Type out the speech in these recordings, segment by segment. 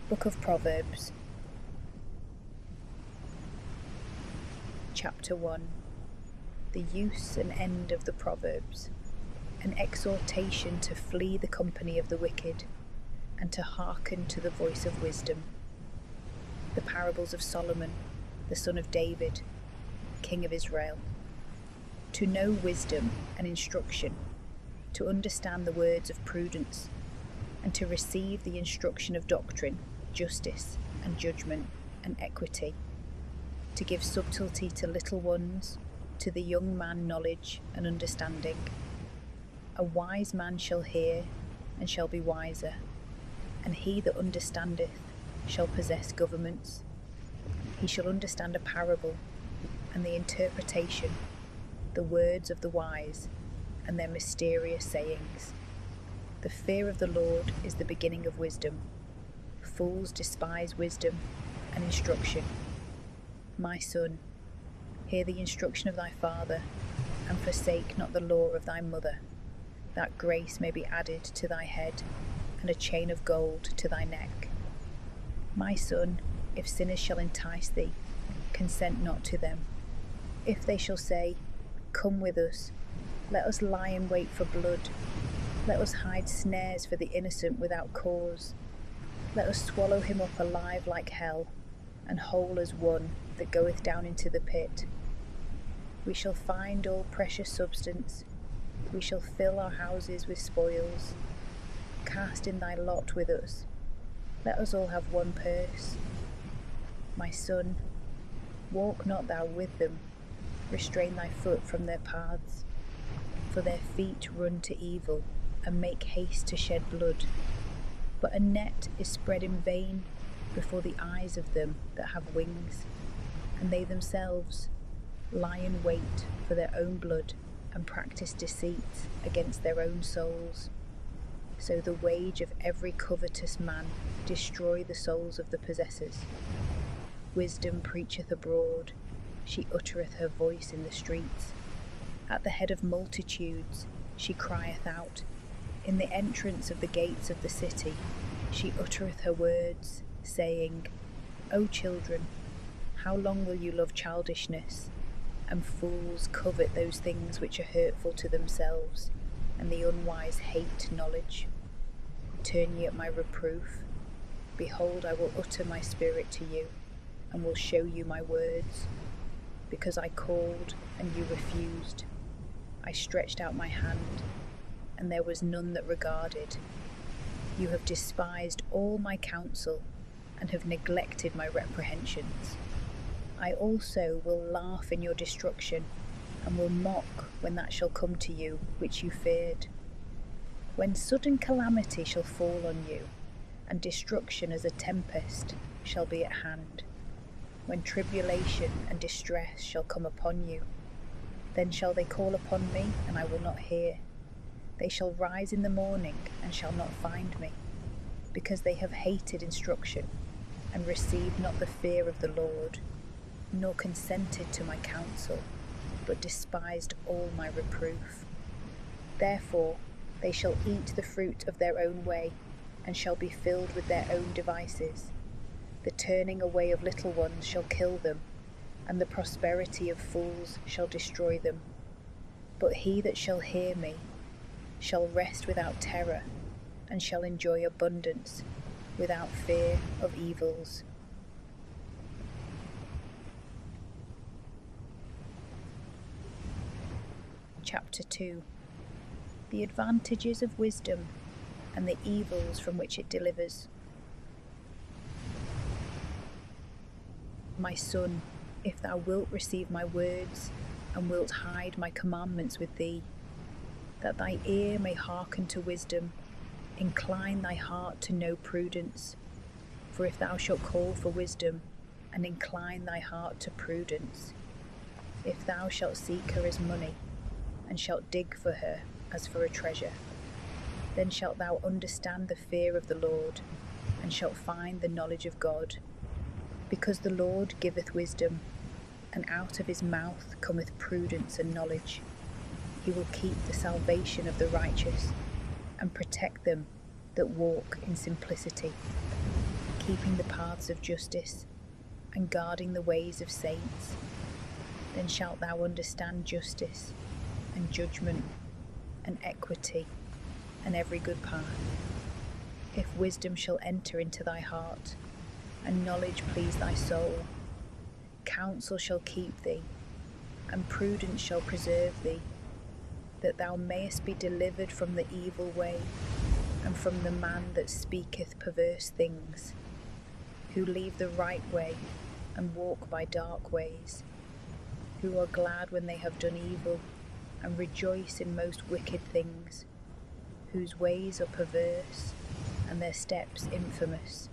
Book of Proverbs, Chapter 1. The use and end of the Proverbs, an exhortation to flee the company of the wicked, and to hearken to the voice of wisdom. The parables of Solomon, the son of David, king of Israel. To know wisdom and instruction, to understand the words of prudence, and to receive the instruction of doctrine, justice and judgment and equity, to give subtlety to little ones, to the young man knowledge and understanding. A wise man shall hear and shall be wiser, and he that understandeth shall possess governments. He shall understand a parable, and the interpretation, the words of the wise, and their mysterious sayings. The fear of the Lord is the beginning of wisdom. Fools despise wisdom and instruction. My son, hear the instruction of thy father, and forsake not the law of thy mother, that grace may be added to thy head, and a chain of gold to thy neck. My son, if sinners shall entice thee, consent not to them. If they shall say, Come with us, let us lie in wait for blood, let us hide snares for the innocent without cause. Let us swallow him up alive like hell, and whole as one that goeth down into the pit. We shall find all precious substance, we shall fill our houses with spoils. Cast in thy lot with us, let us all have one purse. My son, walk not thou with them, restrain thy foot from their paths, for their feet run to evil, and make haste to shed blood. But a net is spread in vain before the eyes of them that have wings, and they themselves lie in wait for their own blood, and practice deceit against their own souls. So the wage of every covetous man destroy the souls of the possessors. Wisdom preacheth abroad, she uttereth her voice in the streets. At the head of multitudes she crieth out. In the entrance of the gates of the city she uttereth her words, saying, O children, how long will you love childishness? And fools covet those things which are hurtful to themselves, and the unwise hate knowledge. Turn ye at my reproof. Behold, I will utter my spirit to you, and will show you my words. Because I called, and you refused. I stretched out my hand, and there was none that regarded. You have despised all my counsel, and have neglected my reprehensions. I also will laugh in your destruction, and will mock when that shall come to you which you feared. When sudden calamity shall fall on you, and destruction as a tempest shall be at hand, when tribulation and distress shall come upon you, then shall they call upon me, and I will not hear. They shall rise in the morning, and shall not find me, because they have hated instruction, and received not the fear of the Lord, nor consented to my counsel, but despised all my reproof. Therefore they shall eat the fruit of their own way, and shall be filled with their own devices. The turning away of little ones shall kill them, and the prosperity of fools shall destroy them. But he that shall hear me shall rest without terror, and shall enjoy abundance without fear of evils. Chapter 2. The advantages of wisdom, and the evils from which it delivers. My son, if thou wilt receive my words, and wilt hide my commandments with thee, that thy ear may hearken to wisdom, incline thy heart to know prudence. For if thou shalt call for wisdom, and incline thy heart to prudence, if thou shalt seek her as money, and shalt dig for her as for a treasure, then shalt thou understand the fear of the Lord, and shalt find the knowledge of God. Because the Lord giveth wisdom, and out of his mouth cometh prudence and knowledge. He will keep the salvation of the righteous, and protect them that walk in simplicity. keeping the paths of justice, and guarding the ways of saints. Then shalt thou understand justice, and judgment, and equity, and every good path. If wisdom shall enter into thy heart, and knowledge please thy soul, counsel shall keep thee, and prudence shall preserve thee, that thou mayest be delivered from the evil way, and from the man that speaketh perverse things, who leave the right way, and walk by dark ways, who are glad when they have done evil, and rejoice in most wicked things, whose ways are perverse, and their steps infamous,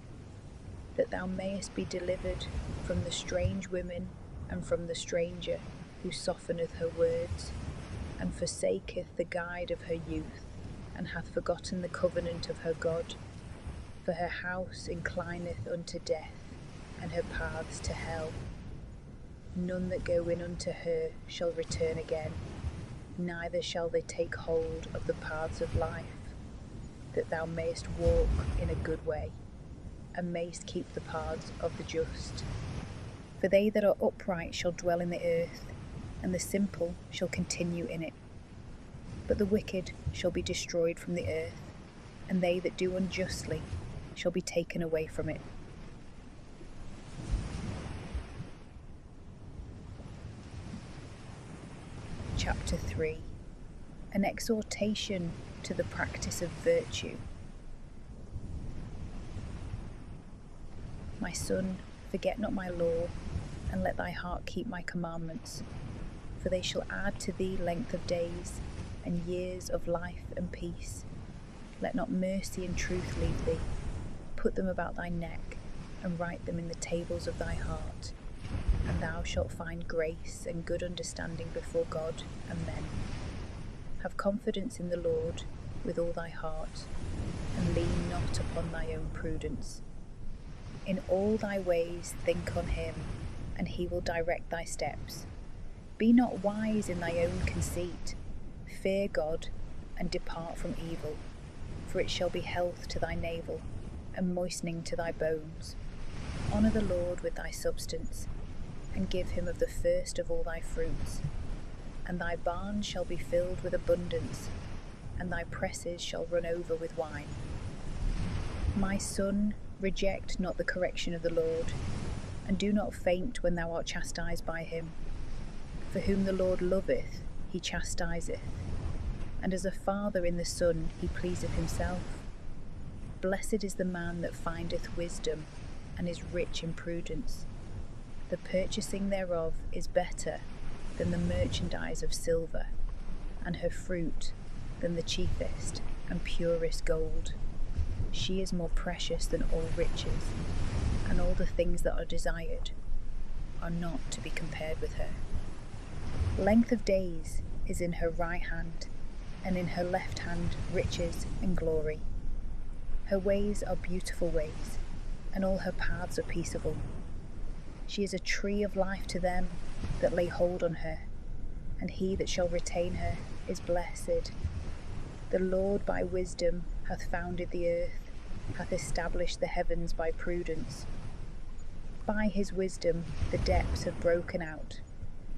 that thou mayest be delivered from the strange women, and from the stranger, who softeneth her words, and forsaketh the guide of her youth, and hath forgotten the covenant of her God. For her house inclineth unto death, and her paths to hell. None that go in unto her shall return again, neither shall they take hold of the paths of life, that thou mayest walk in a good way, and mayst keep the paths of the just. For they that are upright shall dwell in the earth, and the simple shall continue in it. But the wicked shall be destroyed from the earth, and they that do unjustly shall be taken away from it. Chapter 3. An exhortation to the practice of virtue. My son, forget not my law, and let thy heart keep my commandments, for they shall add to thee length of days, and years of life and peace. Let not mercy and truth leave thee. Put them about thy neck, and write them in the tables of thy heart, and thou shalt find grace and good understanding before God and men. Have confidence in the Lord with all thy heart, and lean not upon thy own prudence. In all thy ways think on him, and he will direct thy steps. Be not wise in thy own conceit. Fear God, and depart from evil, for it shall be health to thy navel, and moistening to thy bones. Honour the Lord with thy substance, and give him of the first of all thy fruits. And thy barns shall be filled with abundance, and thy presses shall run over with wine. My son, reject not the correction of the Lord, and do not faint when thou art chastised by him. For whom the Lord loveth, he chastiseth, and as a father in the son he pleaseth himself. Blessed is the man that findeth wisdom, and is rich in prudence. The purchasing thereof is better than the merchandise of silver, and her fruit than the chiefest and purest gold. She is more precious than all riches, and all the things that are desired are not to be compared with her. Length of days is in her right hand, and in her left hand riches and glory. Her ways are beautiful ways, and all her paths are peaceable. She is a tree of life to them that lay hold on her, and he that shall retain her is blessed. The Lord by wisdom hath founded the earth, hath established the heavens by prudence. By his wisdom the depths have broken out,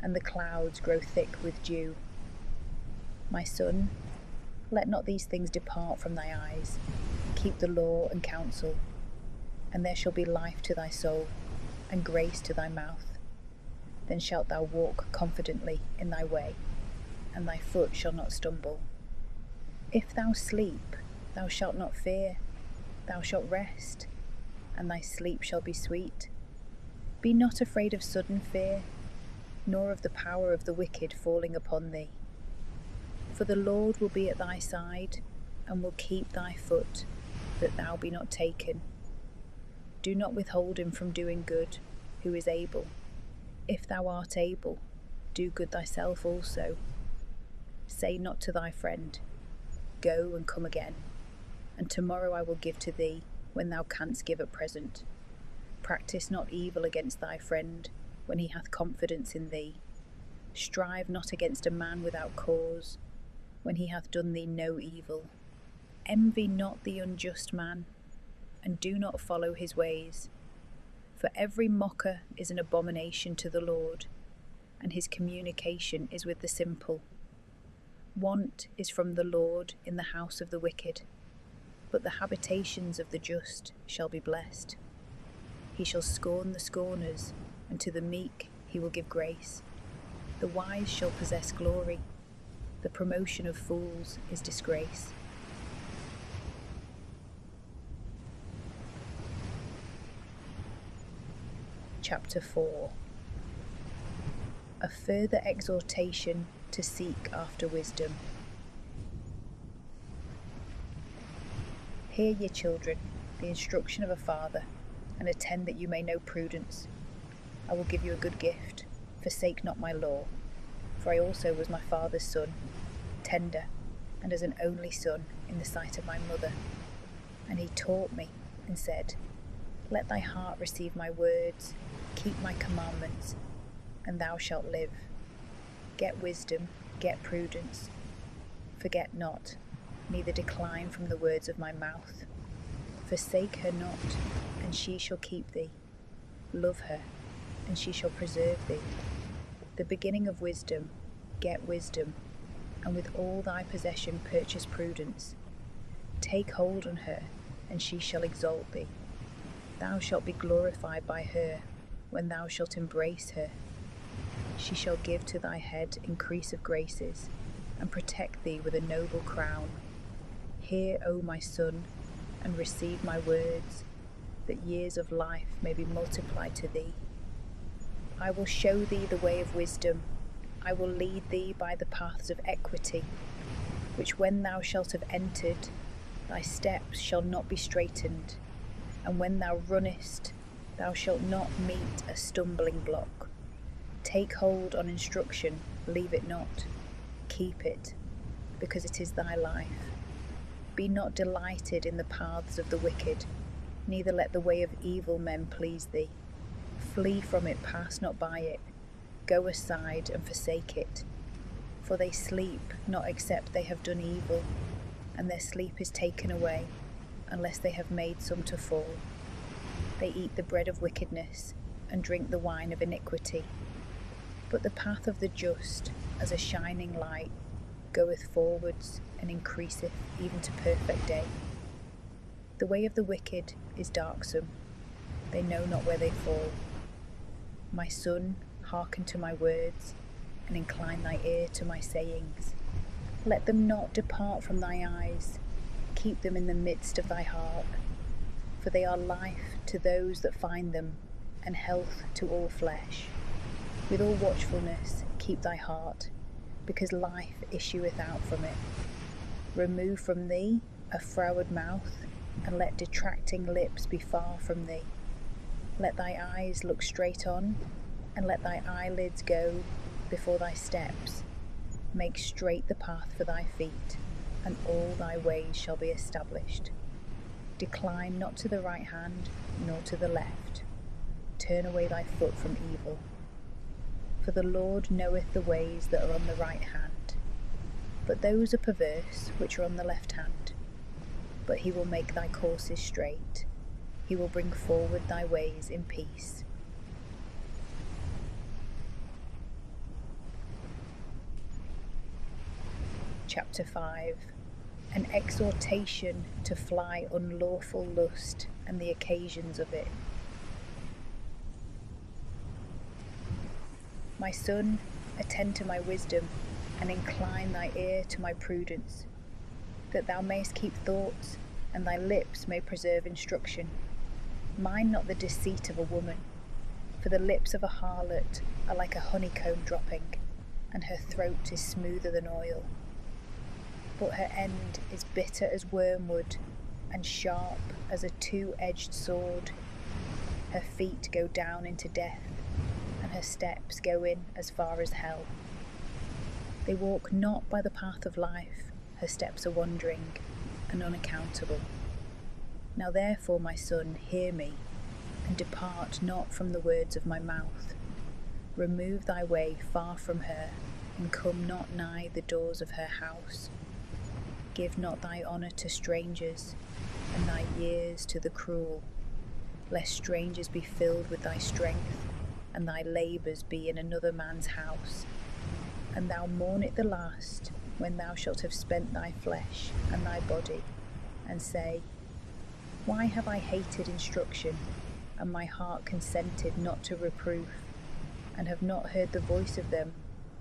and the clouds grow thick with dew. My son, let not these things depart from thy eyes. Keep the law and counsel, and there shall be life to thy soul, and grace to thy mouth. Then shalt thou walk confidently in thy way, and thy foot shall not stumble. If thou sleep, thou shalt not fear. Thou shalt rest, and thy sleep shall be sweet. Be not afraid of sudden fear, nor of the power of the wicked falling upon thee. For the Lord will be at thy side, and will keep thy foot, that thou be not taken. Do not withhold him from doing good, who is able. If thou art able, do good thyself also. Say not to thy friend, Go and come again, and tomorrow I will give to thee when thou canst give at present. Practice not evil against thy friend when he hath confidence in thee. Strive not against a man without cause, when he hath done thee no evil. Envy not the unjust man, and do not follow his ways. For every mocker is an abomination to the Lord, and his communication is with the simple. Want is from the Lord in the house of the wicked, but the habitations of the just shall be blessed. He shall scorn the scorners, and to the meek he will give grace. The wise shall possess glory. The promotion of fools is disgrace. Chapter 4. A further exhortation to seek after wisdom. Hear, ye children, the instruction of a father, and attend that you may know prudence. I will give you a good gift. Forsake not my law, for I also was my father's son, tender, and as an only son in the sight of my mother. And he taught me, and said, Let thy heart receive my words, keep my commandments, and thou shalt live. Get wisdom, get prudence. Forget not, neither decline from the words of my mouth. Forsake her not, and she shall keep thee. Love her, and she shall preserve thee. The beginning of wisdom, get wisdom, and with all thy possession purchase prudence. Take hold on her, and she shall exalt thee. Thou shalt be glorified by her, when thou shalt embrace her. She shall give to thy head increase of graces, and protect thee with a noble crown. Hear, O my son, and receive my words, that years of life may be multiplied to thee. I will show thee the way of wisdom. I will lead thee by the paths of equity, which when thou shalt have entered, thy steps shall not be straitened, and when thou runnest, thou shalt not meet a stumbling block. Take hold on instruction, leave it not. Keep it, because it is thy life. Be not delighted in the paths of the wicked, neither let the way of evil men please thee. Flee from it, pass not by it. Go aside and forsake it. For they sleep not except they have done evil, and their sleep is taken away, unless they have made some to fall. They eat the bread of wickedness, and drink the wine of iniquity. But the path of the just, as a shining light, goeth forwards, and increaseth even to perfect day. The way of the wicked is darksome, they know not where they fall. My son, hearken to my words, and incline thy ear to my sayings. Let them not depart from thy eyes, keep them in the midst of thy heart. For they are life to those that find them, and health to all flesh. With all watchfulness keep thy heart, because life issueth out from it. Remove from thee a froward mouth, and let detracting lips be far from thee. Let thy eyes look straight on, and let thy eyelids go before thy steps. Make straight the path for thy feet, and all thy ways shall be established. Decline not to the right hand, nor to the left. Turn away thy foot from evil. For the Lord knoweth the ways that are on the right hand, but those are perverse which are on the left hand. But he will make thy courses straight. He will bring forward thy ways in peace. Chapter 5. An exhortation to fly unlawful lust and the occasions of it. My son, attend to my wisdom, and incline thy ear to my prudence, that thou mayst keep thoughts, and thy lips may preserve instruction. Mind not the deceit of a woman, for the lips of a harlot are like a honeycomb dropping, and her throat is smoother than oil. But her end is bitter as wormwood, and sharp as a two-edged sword. Her feet go down into death, and her steps go in as far as hell. They walk not by the path of life, her steps are wandering and unaccountable. Now therefore, my son, hear me, and depart not from the words of my mouth. Remove thy way far from her, and come not nigh the doors of her house. Give not thy honour to strangers, and thy years to the cruel, lest strangers be filled with thy strength, and thy labours be in another man's house. And thou mourn it the last, when thou shalt have spent thy flesh and thy body, and say, Why have I hated instruction, and my heart consented not to reproof, and have not heard the voice of them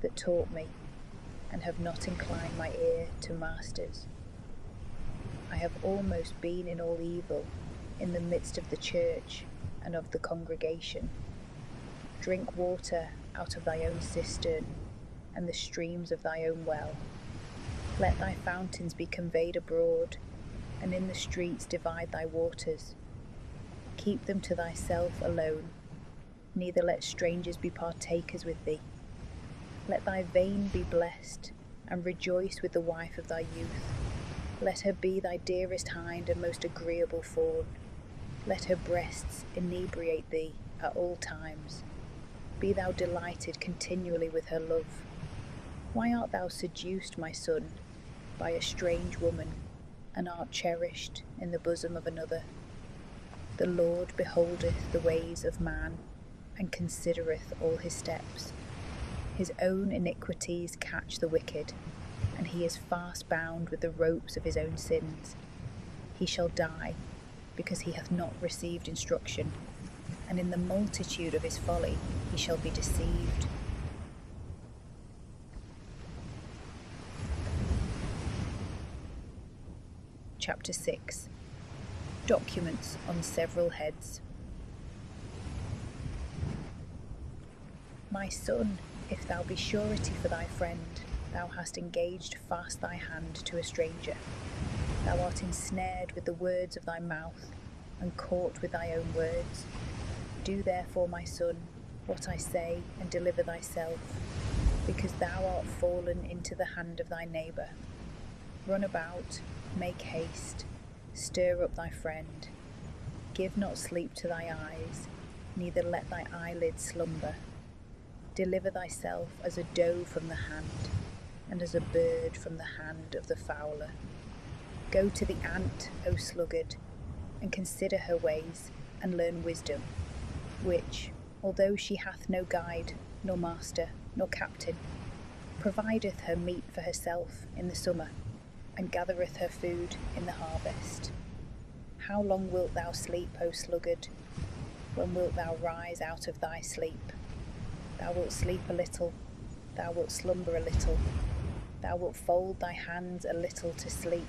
that taught me, and have not inclined my ear to masters? I have almost been in all evil, in the midst of the church and of the congregation. Drink water out of thy own cistern, and the streams of thy own well. Let thy fountains be conveyed abroad, and in the streets divide thy waters. Keep them to thyself alone, neither let strangers be partakers with thee. Let thy vein be blessed, and rejoice with the wife of thy youth. Let her be thy dearest hind and most agreeable fawn. Let her breasts inebriate thee at all times. Be thou delighted continually with her love. Why art thou seduced, my son, by a strange woman, and art cherished in the bosom of another? The Lord beholdeth the ways of man, and considereth all his steps. His own iniquities catch the wicked, and he is fast bound with the ropes of his own sins. He shall die, because he hath not received instruction, and in the multitude of his folly he shall be deceived. Chapter 6. Documents on several heads. My son, if thou be surety for thy friend, thou hast engaged fast thy hand to a stranger. Thou art ensnared with the words of thy mouth, and caught with thy own words. Do therefore, my son, what I say, and deliver thyself, because thou art fallen into the hand of thy neighbour. Run about, make haste, stir up thy friend. Give not sleep to thy eyes, neither let thy eyelids slumber. Deliver thyself as a doe from the hand, and as a bird from the hand of the fowler. Go to the ant, O sluggard, and consider her ways, and learn wisdom, which, although she hath no guide, nor master, nor captain, provideth her meat for herself in the summer, and gathereth her food in the harvest. How long wilt thou sleep, O sluggard? When wilt thou rise out of thy sleep? Thou wilt sleep a little, thou wilt slumber a little, thou wilt fold thy hands a little to sleep,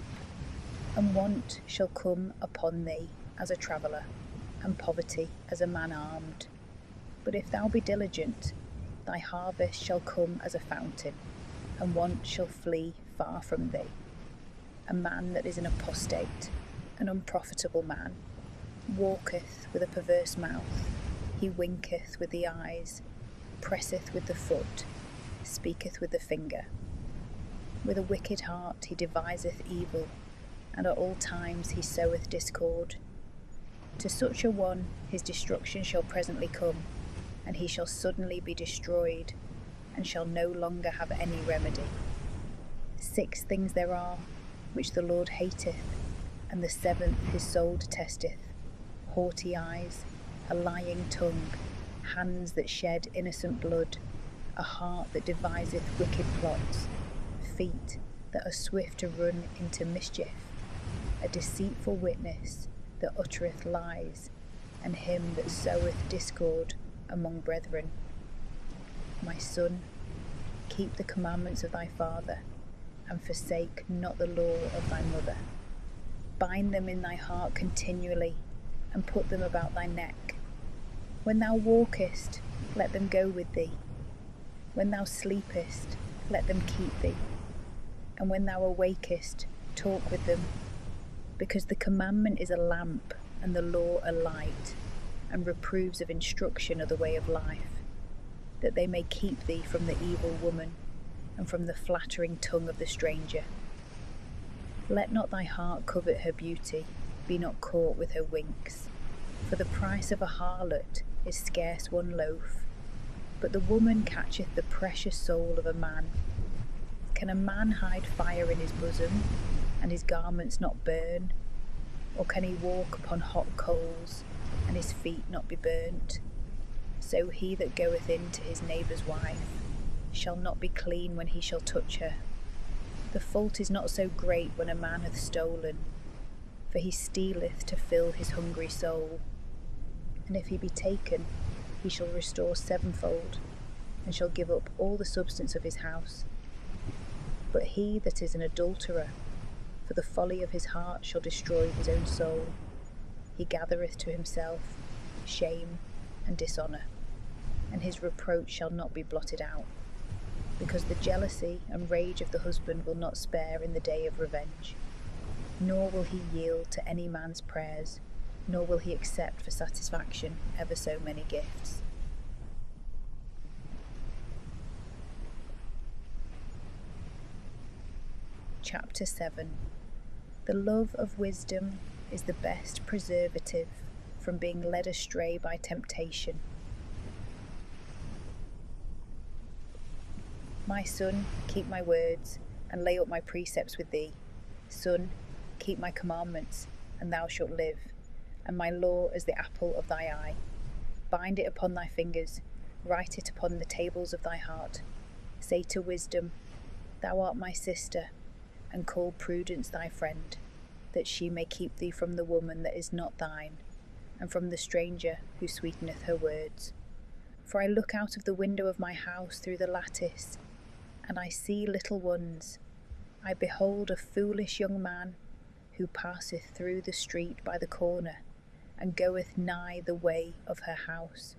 and want shall come upon thee as a traveller, and poverty as a man armed. But if thou be diligent, thy harvest shall come as a fountain, and want shall flee far from thee. A man that is an apostate, an unprofitable man, walketh with a perverse mouth, he winketh with the eyes, presseth with the foot, speaketh with the finger. With a wicked heart he deviseth evil, and at all times he soweth discord. To such a one his destruction shall presently come, and he shall suddenly be destroyed, and shall no longer have any remedy. 6 things there are which the Lord hateth, and the 7th his soul detesteth: haughty eyes, a lying tongue, hands that shed innocent blood, a heart that deviseth wicked plots, feet that are swift to run into mischief, a deceitful witness that uttereth lies, and him that soweth discord among brethren. My son, keep the commandments of thy father, and forsake not the law of thy mother. Bind them in thy heart continually, and put them about thy neck. When thou walkest, let them go with thee. When thou sleepest, let them keep thee. And when thou awakest, talk with them. Because the commandment is a lamp, and the law a light, and reproofs of instruction are the way of life, that they may keep thee from the evil woman, and from the flattering tongue of the stranger. Let not thy heart covet her beauty, be not caught with her winks. For the price of a harlot is scarce 1 loaf, but the woman catcheth the precious soul of a man. Can a man hide fire in his bosom, and his garments not burn? Or can he walk upon hot coals, and his feet not be burnt? So he that goeth in to his neighbour's wife shall not be clean when he shall touch her. The fault is not so great when a man hath stolen, for he stealeth to fill his hungry soul. And if he be taken, he shall restore sevenfold, and shall give up all the substance of his house. But he that is an adulterer, for the folly of his heart shall destroy his own soul. He gathereth to himself shame and dishonour, and his reproach shall not be blotted out. Because the jealousy and rage of the husband will not spare in the day of revenge, nor will he yield to any man's prayers, nor will he accept for satisfaction ever so many gifts. Chapter 7. The love of wisdom is the best preservative from being led astray by temptation. My son, keep my words, and lay up my precepts with thee. Son, keep my commandments, and thou shalt live, and my law as the apple of thy eye. Bind it upon thy fingers, write it upon the tables of thy heart. Say to wisdom, thou art my sister, and call prudence thy friend, that she may keep thee from the woman that is not thine, and from the stranger who sweeteneth her words. For I look out of the window of my house through the lattice, and I see little ones. I behold a foolish young man, who passeth through the street by the corner, and goeth nigh the way of her house.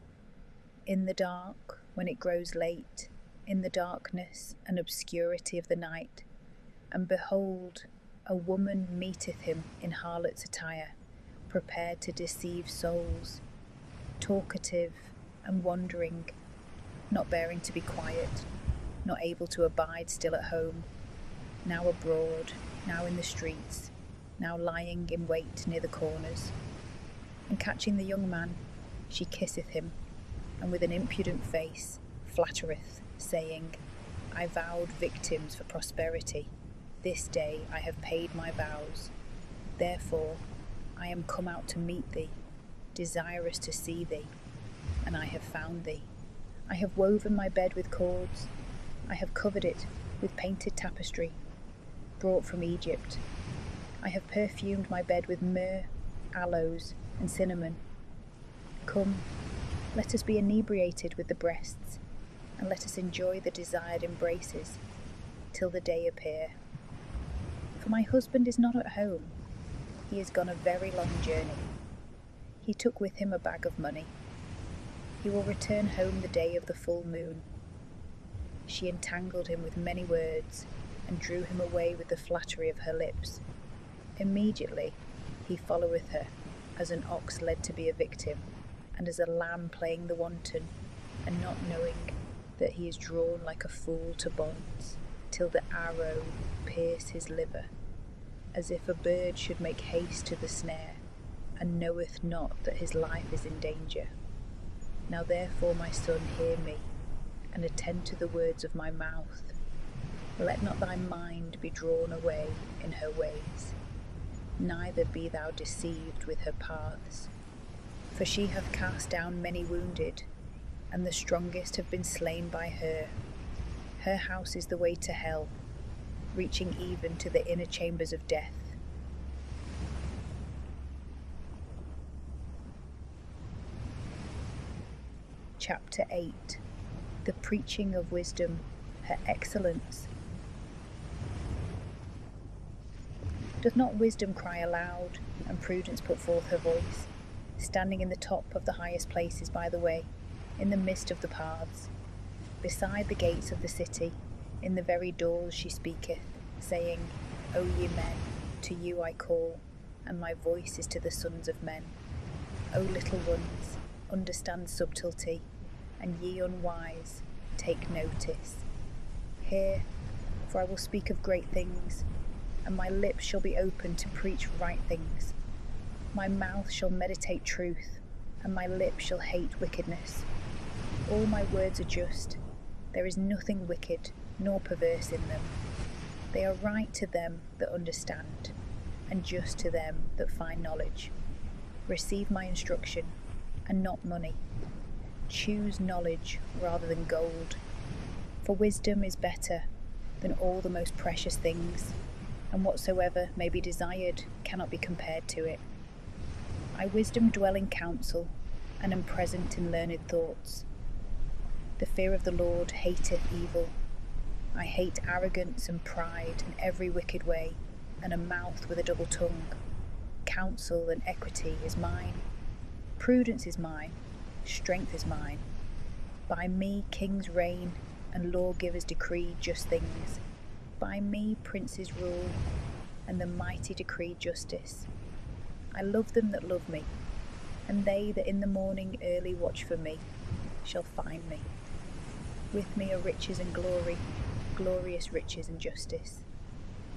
In the dark, when it grows late, in the darkness and obscurity of the night, and behold, a woman meeteth him in harlot's attire, prepared to deceive souls, talkative and wandering, not bearing to be quiet, not able to abide still at home, now abroad, now in the streets, now lying in wait near the corners. And catching the young man, she kisseth him, and with an impudent face flattereth, saying, I vowed victims for prosperity. This day I have paid my vows. Therefore I am come out to meet thee, desirous to see thee, and I have found thee. I have woven my bed with cords, I have covered it with painted tapestry, brought from Egypt. I have perfumed my bed with myrrh, aloes, and cinnamon. Come, let us be inebriated with the breasts, and let us enjoy the desired embraces, till the day appear. For my husband is not at home, he is gone a very long journey. He took with him a bag of money. He will return home the day of the full moon. She entangled him with many words, and drew him away with the flattery of her lips. Immediately he followeth her, as an ox led to be a victim, and as a lamb playing the wanton, and not knowing that he is drawn like a fool to bonds, till the arrow pierce his liver, as if a bird should make haste to the snare, and knoweth not that his life is in danger. Now therefore, my son, hear me, and attend to the words of my mouth. Let not thy mind be drawn away in her ways, neither be thou deceived with her paths. For she hath cast down many wounded, and the strongest have been slain by her. Her house is the way to hell, reaching even to the inner chambers of death. Chapter 8. The preaching of wisdom, her excellence. Doth not wisdom cry aloud, and prudence put forth her voice, standing in the top of the highest places by the way, in the midst of the paths, beside the gates of the city, in the very doors she speaketh, saying, O ye men, to you I call, and my voice is to the sons of men. O little ones, understand subtlety, and ye unwise, take notice. Hear, for I will speak of great things, and my lips shall be open to preach right things. My mouth shall meditate truth, and my lips shall hate wickedness. All my words are just, there is nothing wicked nor perverse in them. They are right to them that understand, and just to them that find knowledge. Receive my instruction, and not money. Choose knowledge rather than gold, for wisdom is better than all the most precious things, and whatsoever may be desired cannot be compared to it. I wisdom dwell in counsel, and am present in learned thoughts. The fear of the Lord hateth evil. I hate arrogance and pride and every wicked way, and a mouth with a double tongue. Counsel and equity is mine. Prudence is mine. Strength is mine. By me kings reign, and lawgivers decree just things. By me princes rule, and the mighty decree justice. I love them that love me, and they that in the morning early watch for me shall find me. With me are riches and glory, glorious riches and justice.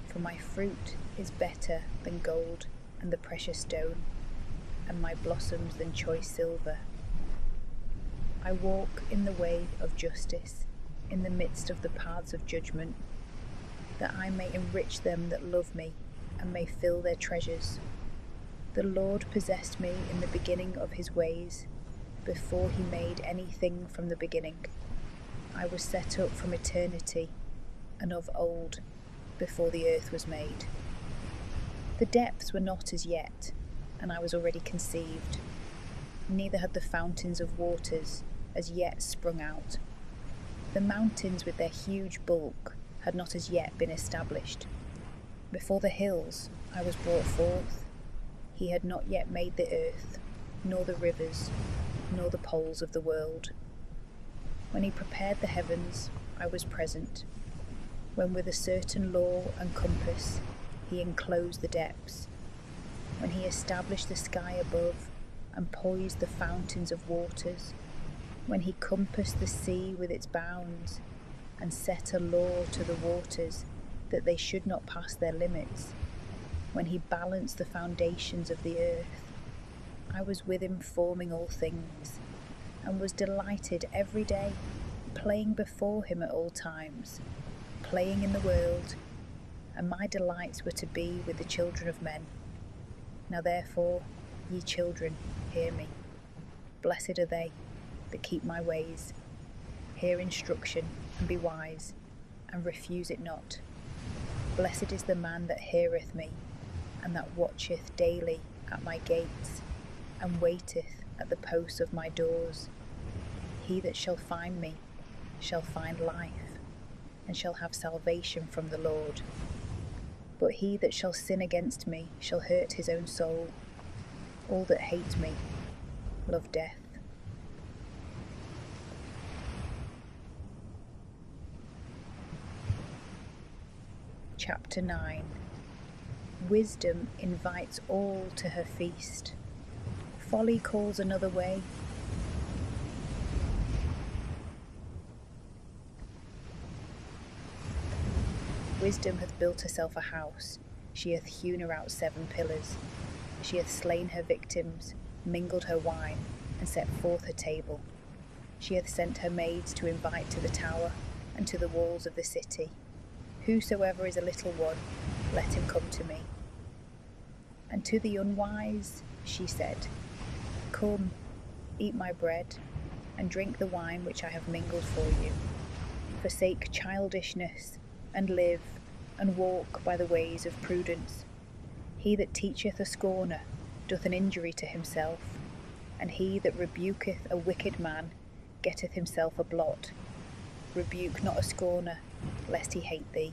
For my fruit is better than gold and the precious stone, and my blossoms than choice silver. I walk in the way of justice, in the midst of the paths of judgment, that I may enrich them that love me, and may fill their treasures. The Lord possessed me in the beginning of his ways, before he made anything from the beginning. I was set up from eternity, and of old, before the earth was made. The depths were not as yet, and I was already conceived. Neither had the fountains of waters as yet sprung out. The mountains with their huge bulk had not as yet been established. Before the hills I was brought forth. He had not yet made the earth, nor the rivers, nor the poles of the world. When he prepared the heavens, I was present. When with a certain law and compass he enclosed the depths. When he established the sky above, and poised the fountains of waters. When he compassed the sea with its bounds, and set a law to the waters, that they should not pass their limits. When he balanced the foundations of the earth, I was with him forming all things, and was delighted every day, playing before him at all times, playing in the world, and my delights were to be with the children of men. Now therefore, ye children, hear me. Blessed are they that keep my ways. Hear instruction, and be wise, and refuse it not. Blessed is the man that heareth me, and that watcheth daily at my gates, and waiteth at the posts of my doors. He that shall find me shall find life, and shall have salvation from the Lord. But he that shall sin against me shall hurt his own soul. All that hate me love death. Chapter 9. Wisdom invites all to her feast. Folly calls another way. Wisdom hath built herself a house, she hath hewn her out 7 pillars. She hath slain her victims, mingled her wine, and set forth her table. She hath sent her maids to invite to the tower, and to the walls of the city. Whosoever is a little one, let him come to me. And to the unwise she said, Come, eat my bread, and drink the wine which I have mingled for you. Forsake childishness, and live, and walk by the ways of prudence. He that teacheth a scorner doth an injury to himself, and he that rebuketh a wicked man getteth himself a blot. Rebuke not a scorner, lest he hate thee.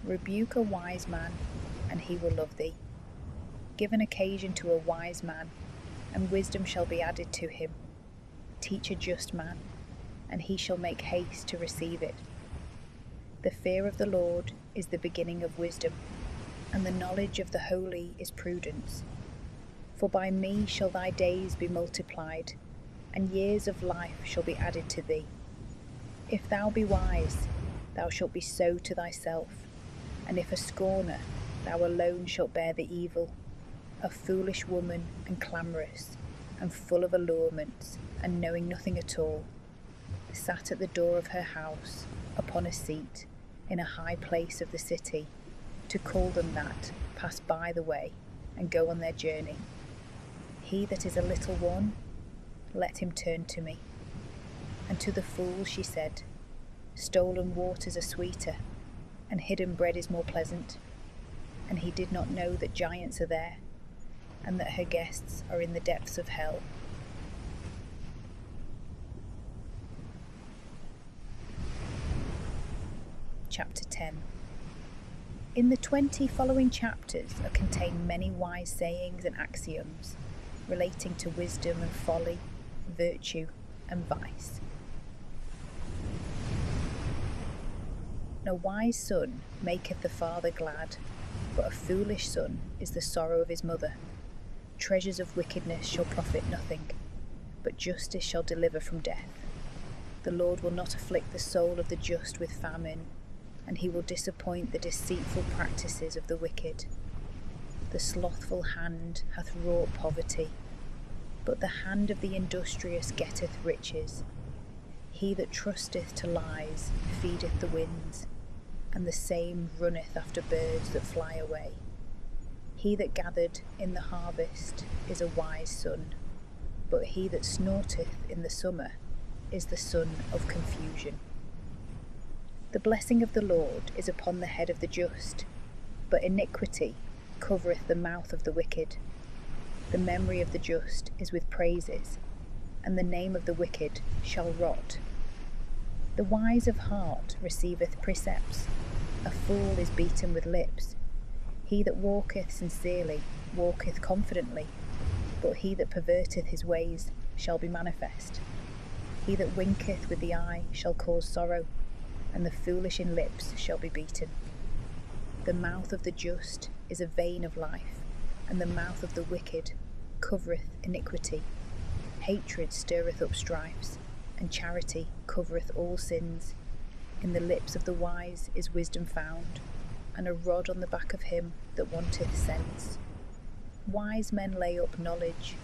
Rebuke a wise man, and he will love thee. Give an occasion to a wise man, and wisdom shall be added to him. Teach a just man, and he shall make haste to receive it. The fear of the Lord is the beginning of wisdom, and the knowledge of the holy is prudence. For by me shall thy days be multiplied, and years of life shall be added to thee. If thou be wise, thou shalt be so to thyself, and if a scorner, thou alone shalt bear the evil. A foolish woman, and clamorous, and full of allurements, and knowing nothing at all, sat at the door of her house, upon a seat, in a high place of the city, to call them that pass by the way and go on their journey. He that is a little one, let him turn to me. And to the fool she said, stolen waters are sweeter, and hidden bread is more pleasant. And he did not know that giants are there, and that her guests are in the depths of hell. Chapter 10. In the 20 following chapters are contained many wise sayings and axioms relating to wisdom and folly, virtue and vice. A wise son maketh the father glad, but a foolish son is the sorrow of his mother. Treasures of wickedness shall profit nothing, but justice shall deliver from death. The Lord will not afflict the soul of the just with famine, and he will disappoint the deceitful practices of the wicked. The slothful hand hath wrought poverty, but the hand of the industrious getteth riches. He that trusteth to lies feedeth the winds, and the same runneth after birds that fly away. He that gathered in the harvest is a wise son, but he that snorteth in the summer is the son of confusion. The blessing of the Lord is upon the head of the just, but iniquity covereth the mouth of the wicked. The memory of the just is with praises, and the name of the wicked shall rot. The wise of heart receiveth precepts, a fool is beaten with lips. He that walketh sincerely walketh confidently, but he that perverteth his ways shall be manifest. He that winketh with the eye shall cause sorrow, and the foolish in lips shall be beaten. The mouth of the just is a vein of life, and the mouth of the wicked covereth iniquity. Hatred stirreth up strifes, and charity covereth all sins. In the lips of the wise is wisdom found, and a rod on the back of him that wanteth sense. Wise men lay up knowledge,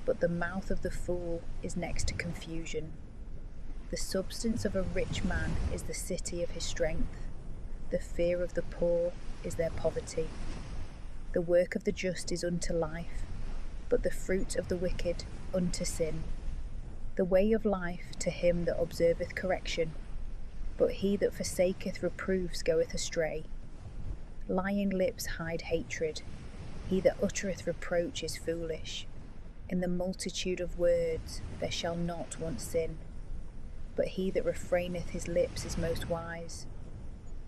but the mouth of the fool is next to confusion. The substance of a rich man is the city of his strength. The fear of the poor is their poverty. The work of the just is unto life, but the fruit of the wicked unto sin. The way of life to him that observeth correction, but he that forsaketh reproofs goeth astray. Lying lips hide hatred. He that uttereth reproach is foolish. In the multitude of words there shall not want sin, but he that refraineth his lips is most wise.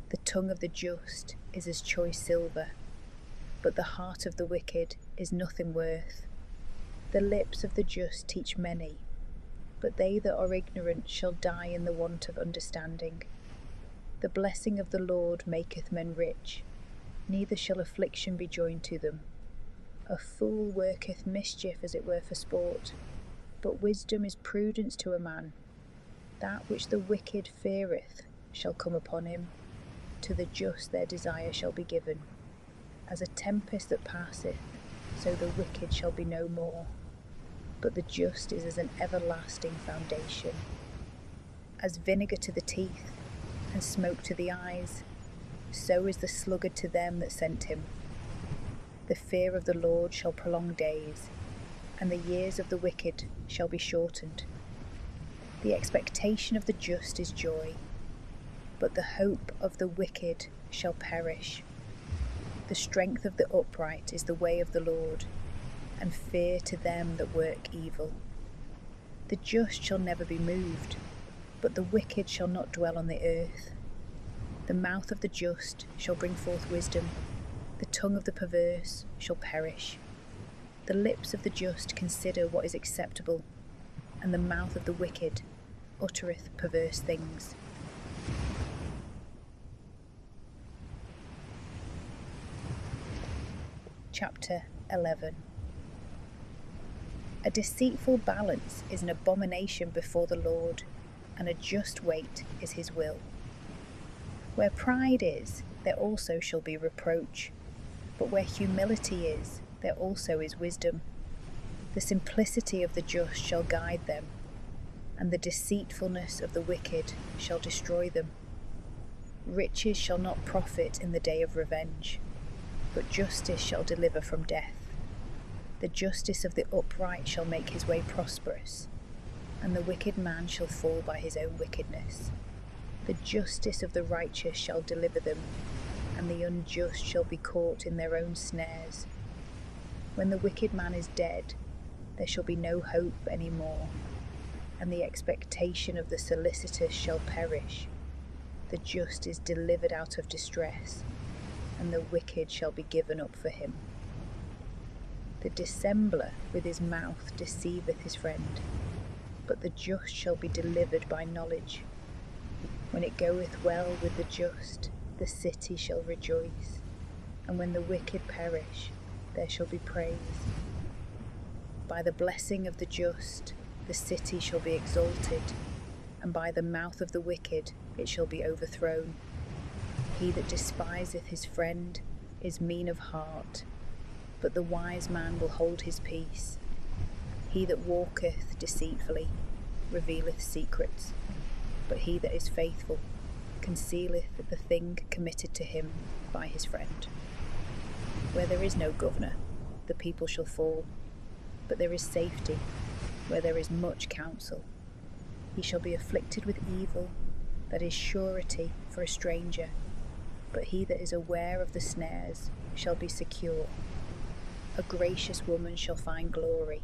The tongue of the just is as choice silver, but the heart of the wicked is nothing worth. The lips of the just teach many, but they that are ignorant shall die in the want of understanding. The blessing of the Lord maketh men rich, neither shall affliction be joined to them. A fool worketh mischief as it were for sport, but wisdom is prudence to a man. That which the wicked feareth shall come upon him. To the just their desire shall be given. As a tempest that passeth, so the wicked shall be no more. But the just is as an everlasting foundation. As vinegar to the teeth, and smoke to the eyes, so is the sluggard to them that sent him. The fear of the Lord shall prolong days, and the years of the wicked shall be shortened. The expectation of the just is joy, but the hope of the wicked shall perish. The strength of the upright is the way of the Lord, and fear to them that work evil. The just shall never be moved, but the wicked shall not dwell on the earth. The mouth of the just shall bring forth wisdom, the tongue of the perverse shall perish. The lips of the just consider what is acceptable, and the mouth of the wicked uttereth perverse things. Chapter 11. A deceitful balance is an abomination before the Lord, and a just weight is his will. Where pride is, there also shall be reproach, but where humility is, there also is wisdom. The simplicity of the just shall guide them, and the deceitfulness of the wicked shall destroy them. Riches shall not profit in the day of revenge, but justice shall deliver from death. The justice of the upright shall make his way prosperous, and the wicked man shall fall by his own wickedness. The justice of the righteous shall deliver them, and the unjust shall be caught in their own snares. When the wicked man is dead, there shall be no hope any more, and the expectation of the solicitous shall perish. The just is delivered out of distress, and the wicked shall be given up for him. The dissembler with his mouth deceiveth his friend, but the just shall be delivered by knowledge. When it goeth well with the just, the city shall rejoice, and when the wicked perish, there shall be praise. By the blessing of the just, the city shall be exalted, and by the mouth of the wicked it shall be overthrown. He that despiseth his friend is mean of heart, but the wise man will hold his peace. He that walketh deceitfully revealeth secrets, but he that is faithful concealeth the thing committed to him by his friend. Where there is no governor, the people shall fall, but there is safety where there is much counsel. He shall be afflicted with evil, that is surety for a stranger, but he that is aware of the snares shall be secure. A gracious woman shall find glory,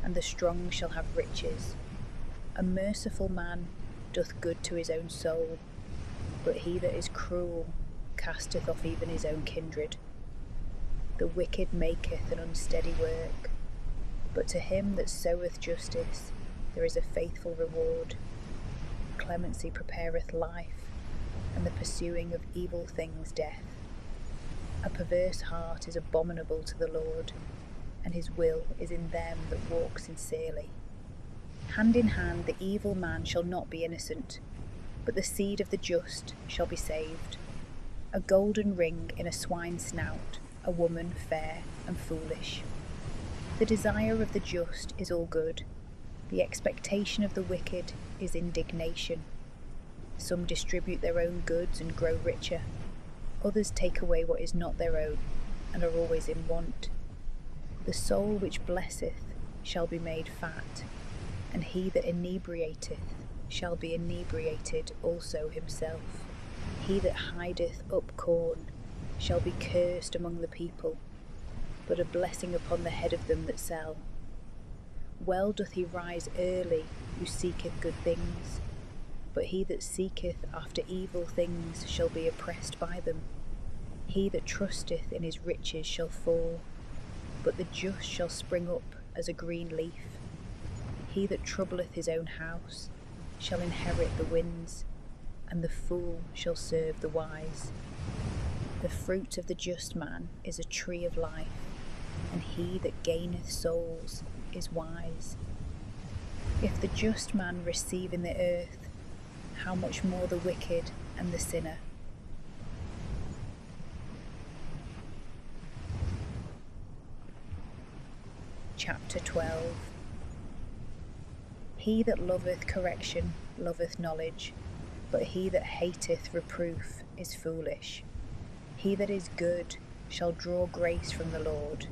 and the strong shall have riches. A merciful man doth good to his own soul, but he that is cruel casteth off even his own kindred. The wicked maketh an unsteady work, but to him that soweth justice there is a faithful reward. Clemency prepareth life, and the pursuing of evil things death. A perverse heart is abominable to the Lord, and his will is in them that walk sincerely. Hand in hand the evil man shall not be innocent, but the seed of the just shall be saved. A golden ring in a swine's snout, a woman fair and foolish. The desire of the just is all good, the expectation of the wicked is indignation. Some distribute their own goods and grow richer, others take away what is not their own and are always in want. The soul which blesseth shall be made fat, and he that inebriateth shall be inebriated also himself. He that hideth up corn shall be cursed among the people, but a blessing upon the head of them that sell. Well doth he rise early who seeketh good things, but he that seeketh after evil things shall be oppressed by them. He that trusteth in his riches shall fall, but the just shall spring up as a green leaf. He that troubleth his own house shall inherit the winds, and the fool shall serve the wise. The fruit of the just man is a tree of life, and he that gaineth souls is wise. If the just man receive in the earth, how much more the wicked and the sinner? Chapter 12. He that loveth correction loveth knowledge, but he that hateth reproof is foolish. He that is good shall draw grace from the Lord,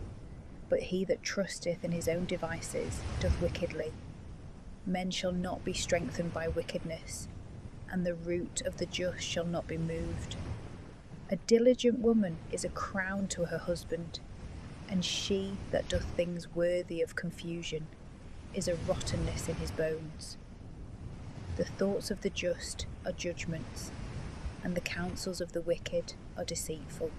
but he that trusteth in his own devices doth wickedly. Men shall not be strengthened by wickedness, and the root of the just shall not be moved. A diligent woman is a crown to her husband, and she that doth things worthy of confusion is a rottenness in his bones. The thoughts of the just are judgments, and the counsels of the wicked are deceitful.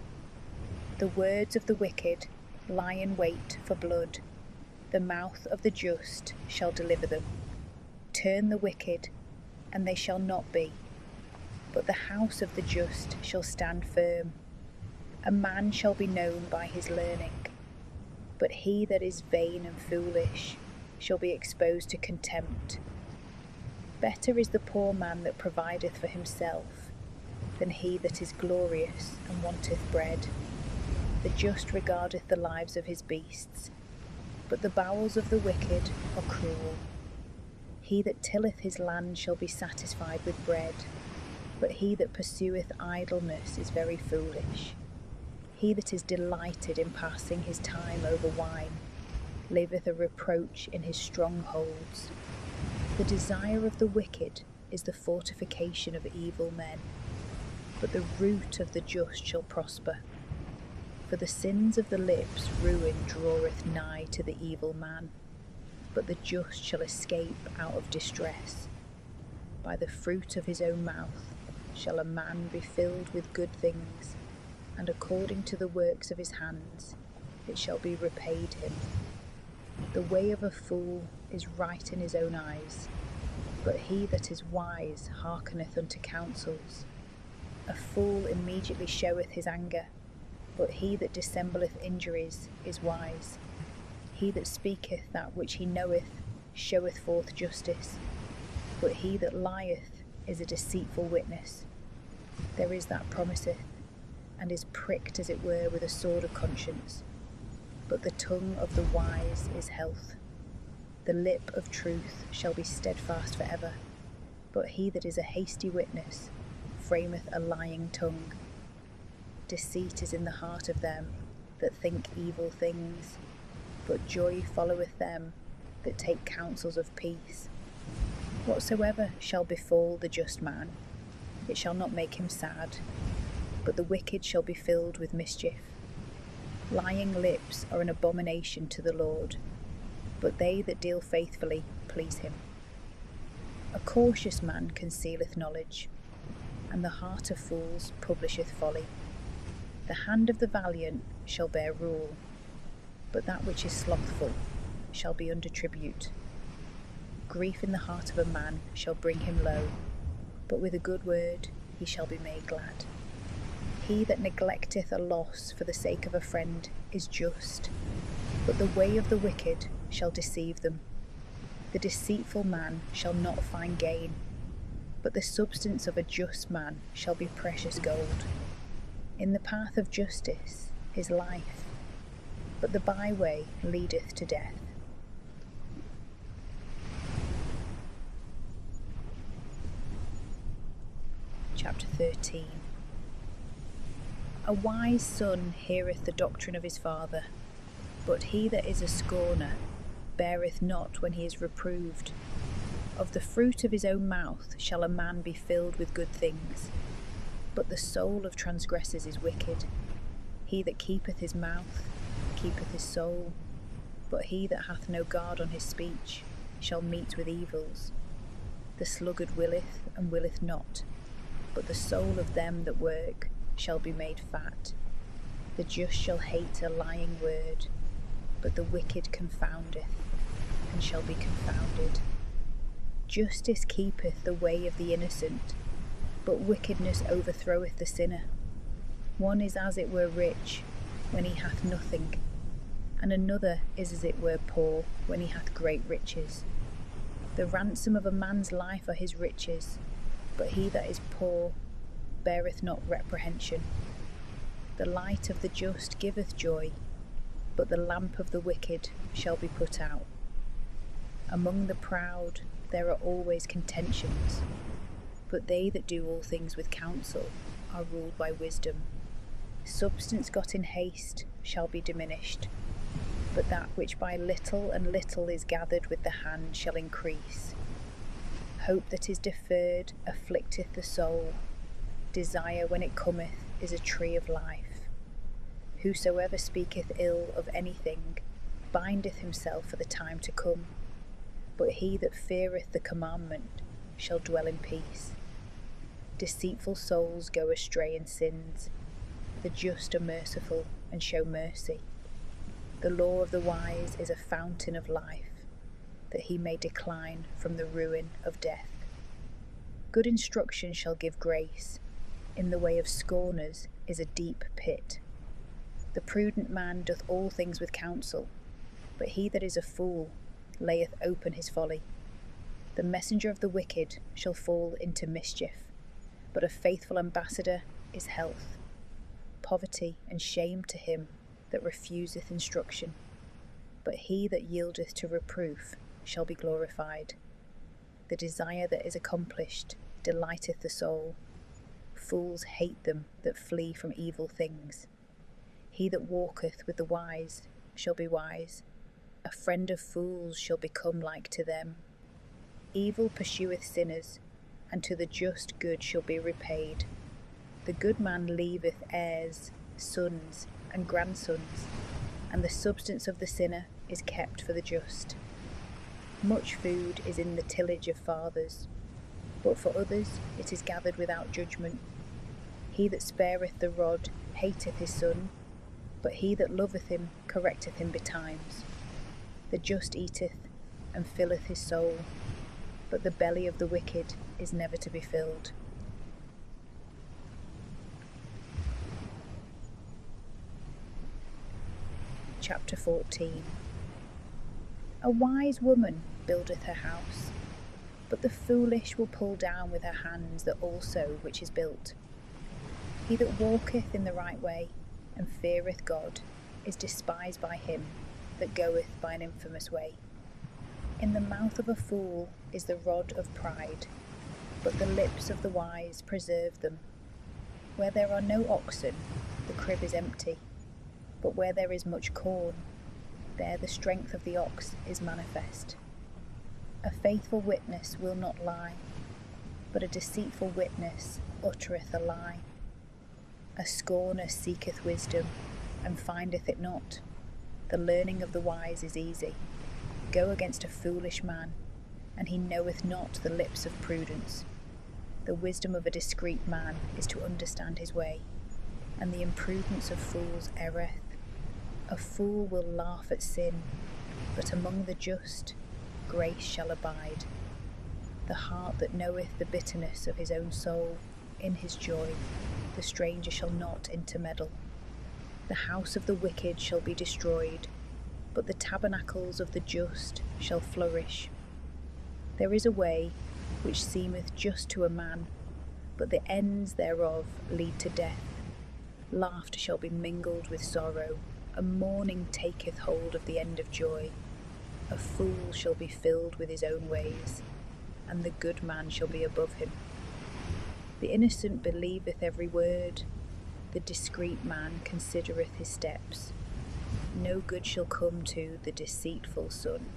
The words of the wicked lie in wait for blood, the mouth of the just shall deliver them. Turn the wicked, and they shall not be, but the house of the just shall stand firm. A man shall be known by his learning, but he that is vain and foolish shall be exposed to contempt. Better is the poor man that provideth for himself than he that is glorious and wanteth bread. The just regardeth the lives of his beasts, but the bowels of the wicked are cruel. He that tilleth his land shall be satisfied with bread, But he that pursueth idleness is very foolish. He that is delighted in passing his time over wine liveth a reproach in his strongholds. The desire of the wicked is the fortification of evil men, but the root of the just shall prosper. For the sins of the lips ruin draweth nigh to the evil man, but the just shall escape out of distress. By the fruit of his own mouth shall a man be filled with good things, and according to the works of his hands it shall be repaid him. The way of a fool is right in his own eyes, but he that is wise hearkeneth unto counsels. A fool immediately showeth his anger, but he that dissembleth injuries is wise. He that speaketh that which he knoweth showeth forth justice, but he that lieth is a deceitful witness. There is that promiseth, and is pricked as it were with a sword of conscience. But the tongue of the wise is health. The lip of truth shall be steadfast for ever, but he that is a hasty witness frameth a lying tongue. Deceit is in the heart of them that think evil things, but joy followeth them that take counsels of peace. Whatsoever shall befall the just man, it shall not make him sad, but the wicked shall be filled with mischief. Lying lips are an abomination to the Lord, but they that deal faithfully please him. A cautious man concealeth knowledge, and the heart of fools publisheth folly. The hand of the valiant shall bear rule, but that which is slothful shall be under tribute. Grief in the heart of a man shall bring him low, but with a good word he shall be made glad. He that neglecteth a loss for the sake of a friend is just, but the way of the wicked shall deceive them. The deceitful man shall not find gain, but the substance of a just man shall be precious gold. In the path of justice is life, but the byway leadeth to death. Chapter 13. A wise son heareth the doctrine of his father, but he that is a scorner beareth not when he is reproved. Of the fruit of his own mouth shall a man be filled with good things, but the soul of transgressors is wicked. He that keepeth his mouth keepeth his soul, but he that hath no guard on his speech shall meet with evils. The sluggard willeth and willeth not, but the soul of them that work shall be made fat. The just shall hate a lying word, but the wicked confoundeth, and shall be confounded. Justice keepeth the way of the innocent, but wickedness overthroweth the sinner. One is as it were rich when he hath nothing, and another is as it were poor when he hath great riches. The ransom of a man's life are his riches, but he that is poor beareth not reprehension. The light of the just giveth joy, but the lamp of the wicked shall be put out. Among the proud there are always contentions, but they that do all things with counsel are ruled by wisdom. Substance got in haste shall be diminished, but that which by little and little is gathered with the hand shall increase. Hope that is deferred afflicteth the soul. Desire when it cometh is a tree of life. Whosoever speaketh ill of anything bindeth himself for the time to come, but he that feareth the commandment shall dwell in peace. Deceitful souls go astray in sins. The just are merciful and show mercy. The law of the wise is a fountain of life, that he may decline from the ruin of death. Good instruction shall give grace. In the way of scorners is a deep pit. The prudent man doth all things with counsel, but he that is a fool layeth open his folly. The messenger of the wicked shall fall into mischief, but a faithful ambassador is health. Poverty and shame to him that refuseth instruction, but he that yieldeth to reproof shall be glorified. The desire that is accomplished delighteth the soul, Fools hate them that flee from evil things. He that walketh with the wise shall be wise. A friend of fools shall become like to them. Evil pursueth sinners, and to the just good shall be repaid. The good man leaveth heirs, sons, and grandsons, and the substance of the sinner is kept for the just. Much food is in the tillage of fathers, but for others it is gathered without judgment. He that spareth the rod hateth his son, but he that loveth him correcteth him betimes. The just eateth and filleth his soul, but the belly of the wicked is never to be filled. Chapter 14. A wise woman buildeth her house, but the foolish will pull down with her hands that also which is built. He that walketh in the right way and feareth God is despised by him that goeth by an infamous way. In the mouth of a fool is the rod of pride, but the lips of the wise preserve them. Where there are no oxen, the crib is empty, but where there is much corn, there the strength of the ox is manifest. A faithful witness will not lie, but a deceitful witness uttereth a lie. A scorner seeketh wisdom, and findeth it not. The learning of the wise is easy. Go against a foolish man, and he knoweth not the lips of prudence. The wisdom of a discreet man is to understand his way, and the imprudence of fools erreth. A fool will laugh at sin, but among the just grace shall abide. The heart that knoweth the bitterness of his own soul, in his joy the stranger shall not intermeddle. The house of the wicked shall be destroyed, but the tabernacles of the just shall flourish. There is a way which seemeth just to a man, but the ends thereof lead to death. Laughter shall be mingled with sorrow, and mourning taketh hold of the end of joy. A fool shall be filled with his own ways, and the good man shall be above him. The innocent believeth every word, the discreet man considereth his steps. No good shall come to the deceitful son,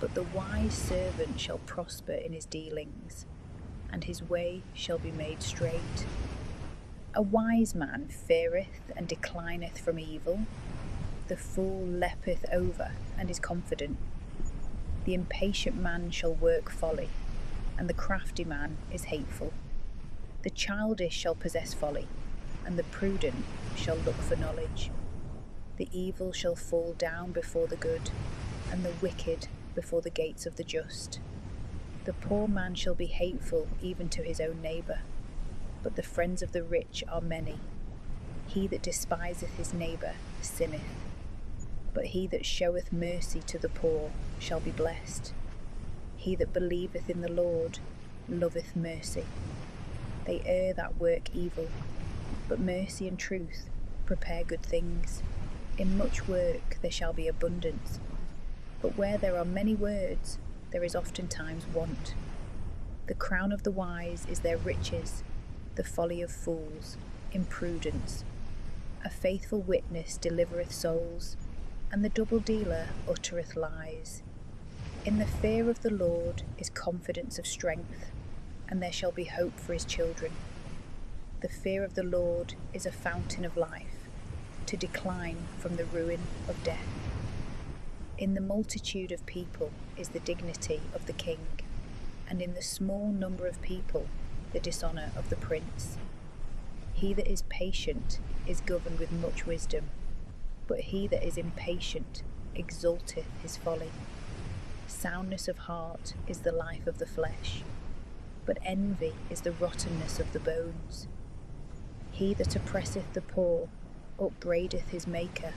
but the wise servant shall prosper in his dealings, and his way shall be made straight. A wise man feareth and declineth from evil. The fool leapeth over and is confident. The impatient man shall work folly, and the crafty man is hateful. The childish shall possess folly, and the prudent shall look for knowledge. The evil shall fall down before the good, and the wicked before the gates of the just. The poor man shall be hateful even to his own neighbour, but the friends of the rich are many. He that despiseth his neighbour sinneth, but he that showeth mercy to the poor shall be blessed. He that believeth in the Lord loveth mercy. They err that work evil, but mercy and truth prepare good things. In much work there shall be abundance, but where there are many words there is oftentimes want. The crown of the wise is their riches, the folly of fools, imprudence. A faithful witness delivereth souls, and the double dealer uttereth lies. In the fear of the Lord is confidence of strength, and there shall be hope for his children. The fear of the Lord is a fountain of life, to decline from the ruin of death. In the multitude of people is the dignity of the king, and in the small number of people the dishonour of the prince. He that is patient is governed with much wisdom, but he that is impatient exalteth his folly. Soundness of heart is the life of the flesh, but envy is the rottenness of the bones. He that oppresseth the poor upbraideth his Maker,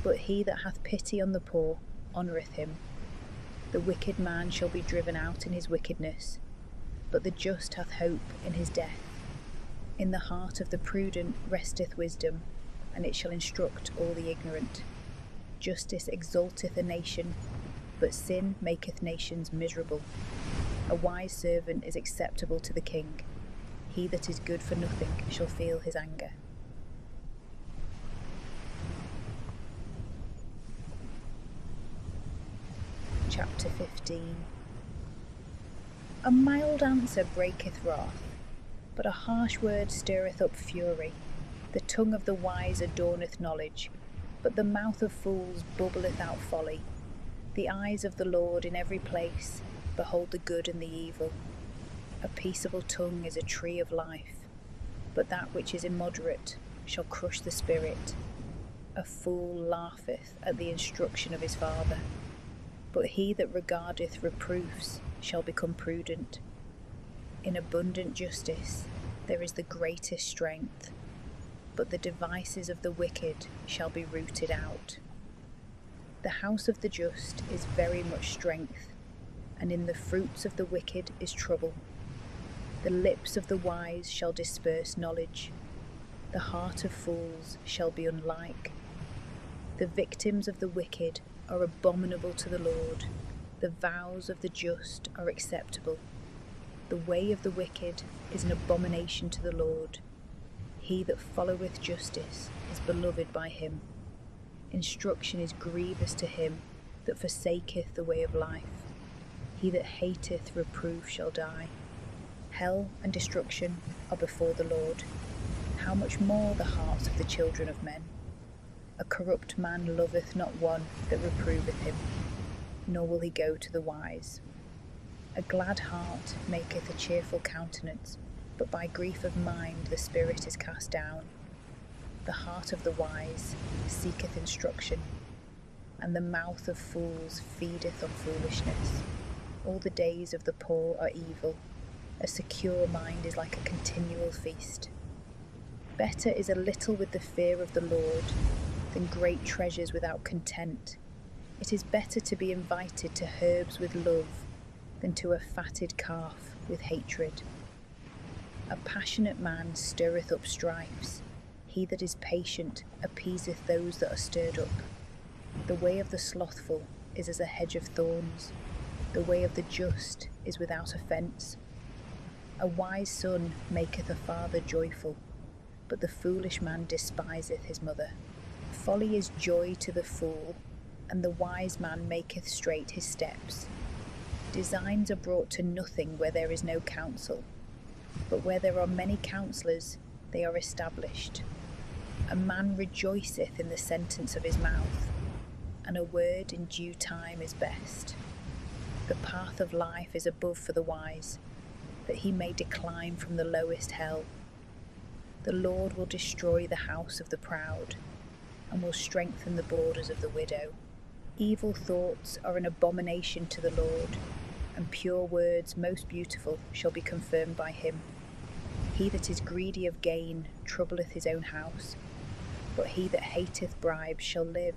but he that hath pity on the poor honoureth him. The wicked man shall be driven out in his wickedness, but the just hath hope in his death. In the heart of the prudent resteth wisdom, and it shall instruct all the ignorant. Justice exalteth a nation, but sin maketh nations miserable. A wise servant is acceptable to the king, He that is good for nothing shall feel his anger. Chapter 15. A mild answer breaketh wrath, but a harsh word stirreth up fury. The tongue of the wise adorneth knowledge, but the mouth of fools bubbleth out folly. The eyes of the Lord in every place behold the good and the evil. A peaceable tongue is a tree of life, but that which is immoderate shall crush the spirit. A fool laugheth at the instruction of his father, but he that regardeth reproofs shall become prudent. In abundant justice there is the greatest strength, but the devices of the wicked shall be rooted out. The house of the just is very much strength, and in the fruits of the wicked is trouble. The lips of the wise shall disperse knowledge, the heart of fools shall be unlike. The victims of the wicked are abominable to the Lord, the vows of the just are acceptable. The way of the wicked is an abomination to the Lord. He that followeth justice is beloved by him. Instruction is grievous to him that forsaketh the way of life. He that hateth reproof shall die. Hell and destruction are before the Lord. How much more the hearts of the children of men? A corrupt man loveth not one that reproveth him, nor will he go to the wise. A glad heart maketh a cheerful countenance, but by grief of mind the spirit is cast down. The heart of the wise seeketh instruction, and the mouth of fools feedeth on foolishness. All the days of the poor are evil. A secure mind is like a continual feast. Better is a little with the fear of the Lord than great treasures without content. It is better to be invited to herbs with love than to a fatted calf with hatred. A passionate man stirreth up strifes. He that is patient appeaseth those that are stirred up. The way of the slothful is as a hedge of thorns. The way of the just is without offence. A wise son maketh a father joyful, but the foolish man despiseth his mother. Folly is joy to the fool, and the wise man maketh straight his steps. Designs are brought to nothing where there is no counsel, but where there are many counsellors, they are established. A man rejoiceth in the sentence of his mouth, and a word in due time is best. The path of life is above for the wise, that he may decline from the lowest hell. The Lord will destroy the house of the proud, and will strengthen the borders of the widow. Evil thoughts are an abomination to the Lord, and pure words most beautiful shall be confirmed by him. He that is greedy of gain troubleth his own house, but he that hateth bribes shall live.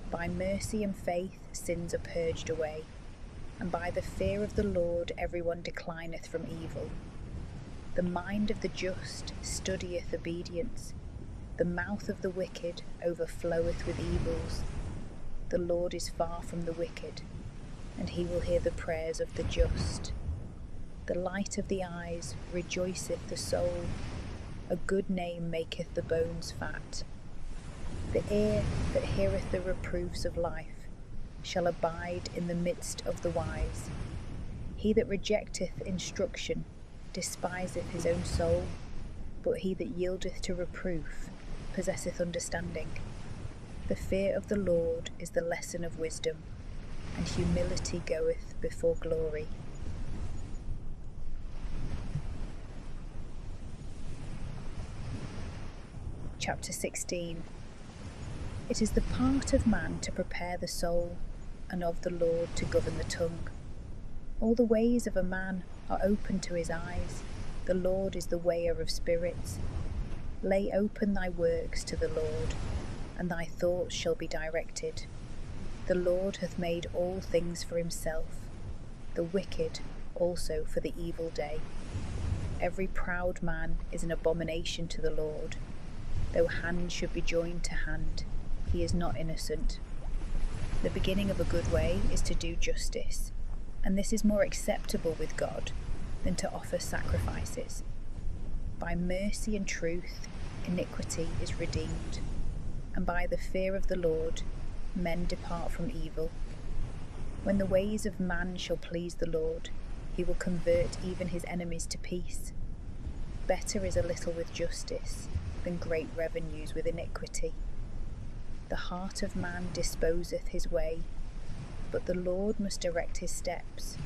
By mercy and faith sins are purged away, and by the fear of the Lord everyone declineth from evil. The mind of the just studieth obedience, the mouth of the wicked overfloweth with evils. The Lord is far from the wicked, and he will hear the prayers of the just. The light of the eyes rejoiceth the soul, a good name maketh the bones fat. The ear that heareth the reproofs of life shall abide in the midst of the wise. He that rejecteth instruction despiseth his own soul, but he that yieldeth to reproof possesseth understanding. The fear of the Lord is the lesson of wisdom, and humility goeth before glory. Chapter 16. It is the part of man to prepare the soul, and of the Lord to govern the tongue. All the ways of a man are open to his eyes. The Lord is the weigher of spirits. Lay open thy works to the Lord, and thy thoughts shall be directed. The Lord hath made all things for himself, the wicked also for the evil day. Every proud man is an abomination to the Lord. Though hand should be joined to hand, he is not innocent. The beginning of a good way is to do justice, and this is more acceptable with God than to offer sacrifices. By mercy and truth, iniquity is redeemed, and by the fear of the Lord, men depart from evil. When the ways of man shall please the Lord, he will convert even his enemies to peace. Better is a little with justice than great revenues with iniquity. The heart of man disposeth his way, but the Lord must direct his steps.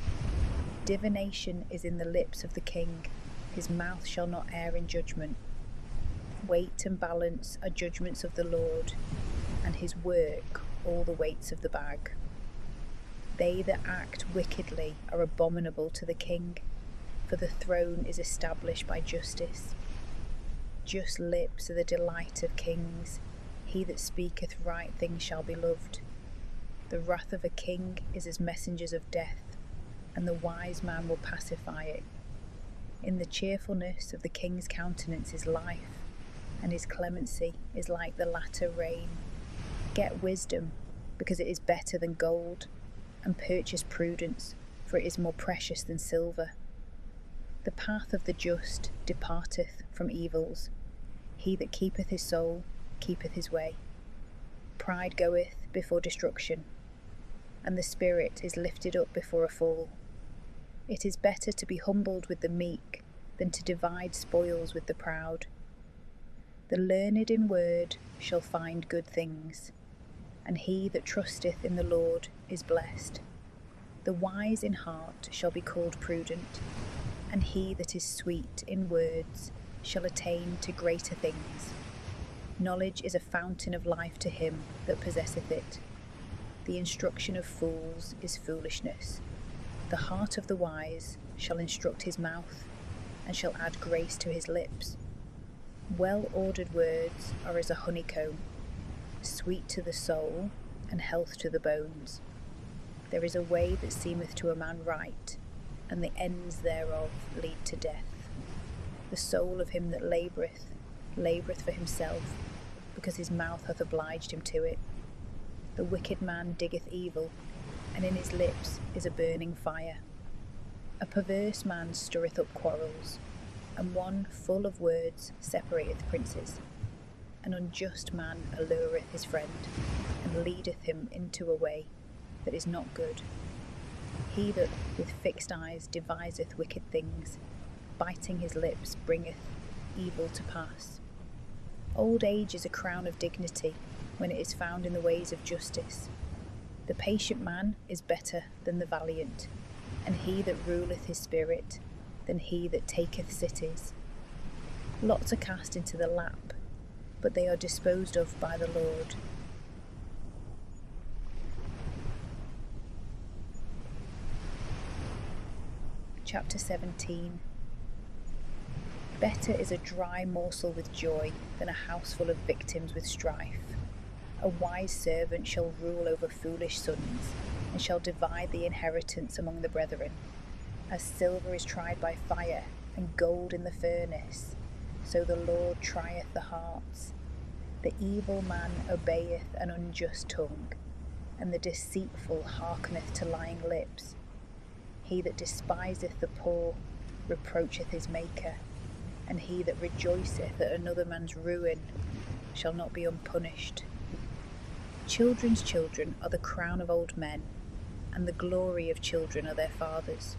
Divination is in the lips of the king, his mouth shall not err in judgment. Weight and balance are judgments of the Lord, and his work all the weights of the bag. They that act wickedly are abominable to the king, for the throne is established by justice. Just lips are the delight of kings, he that speaketh right things shall be loved. The wrath of a king is as messengers of death, and the wise man will pacify it. In the cheerfulness of the king's countenance is life, and his clemency is like the latter rain. Get wisdom, because it is better than gold, and purchase prudence, for it is more precious than silver. The path of the just departeth from evils. He that keepeth his soul keepeth his way. Pride goeth before destruction, and the spirit is lifted up before a fall. It is better to be humbled with the meek than to divide spoils with the proud. The learned in word shall find good things, and he that trusteth in the Lord is blessed. The wise in heart shall be called prudent, and he that is sweet in words shall attain to greater things. Knowledge is a fountain of life to him that possesseth it. The instruction of fools is foolishness. The heart of the wise shall instruct his mouth, and shall add grace to his lips. Well-ordered words are as a honeycomb, sweet to the soul, and health to the bones. There is a way that seemeth to a man right, and the ends thereof lead to death. The soul of him that laboureth for himself, because his mouth hath obliged him to it. The wicked man diggeth evil, and in his lips is a burning fire. A perverse man stirreth up quarrels, and one full of words separateth princes. An unjust man allureth his friend, and leadeth him into a way that is not good. He that with fixed eyes deviseth wicked things, biting his lips bringeth evil to pass. Old age is a crown of dignity when it is found in the ways of justice. The patient man is better than the valiant, and he that ruleth his spirit than he that taketh cities. Lots are cast into the lap, but they are disposed of by the Lord. Chapter 17. Better is a dry morsel with joy than a house full of victims with strife. A wise servant shall rule over foolish sons, and shall divide the inheritance among the brethren. As silver is tried by fire, and gold in the furnace, so the Lord trieth the hearts. The evil man obeyeth an unjust tongue, and the deceitful hearkeneth to lying lips. He that despiseth the poor reproacheth his Maker, and he that rejoiceth at another man's ruin shall not be unpunished. Children's children are the crown of old men, and the glory of children are their fathers.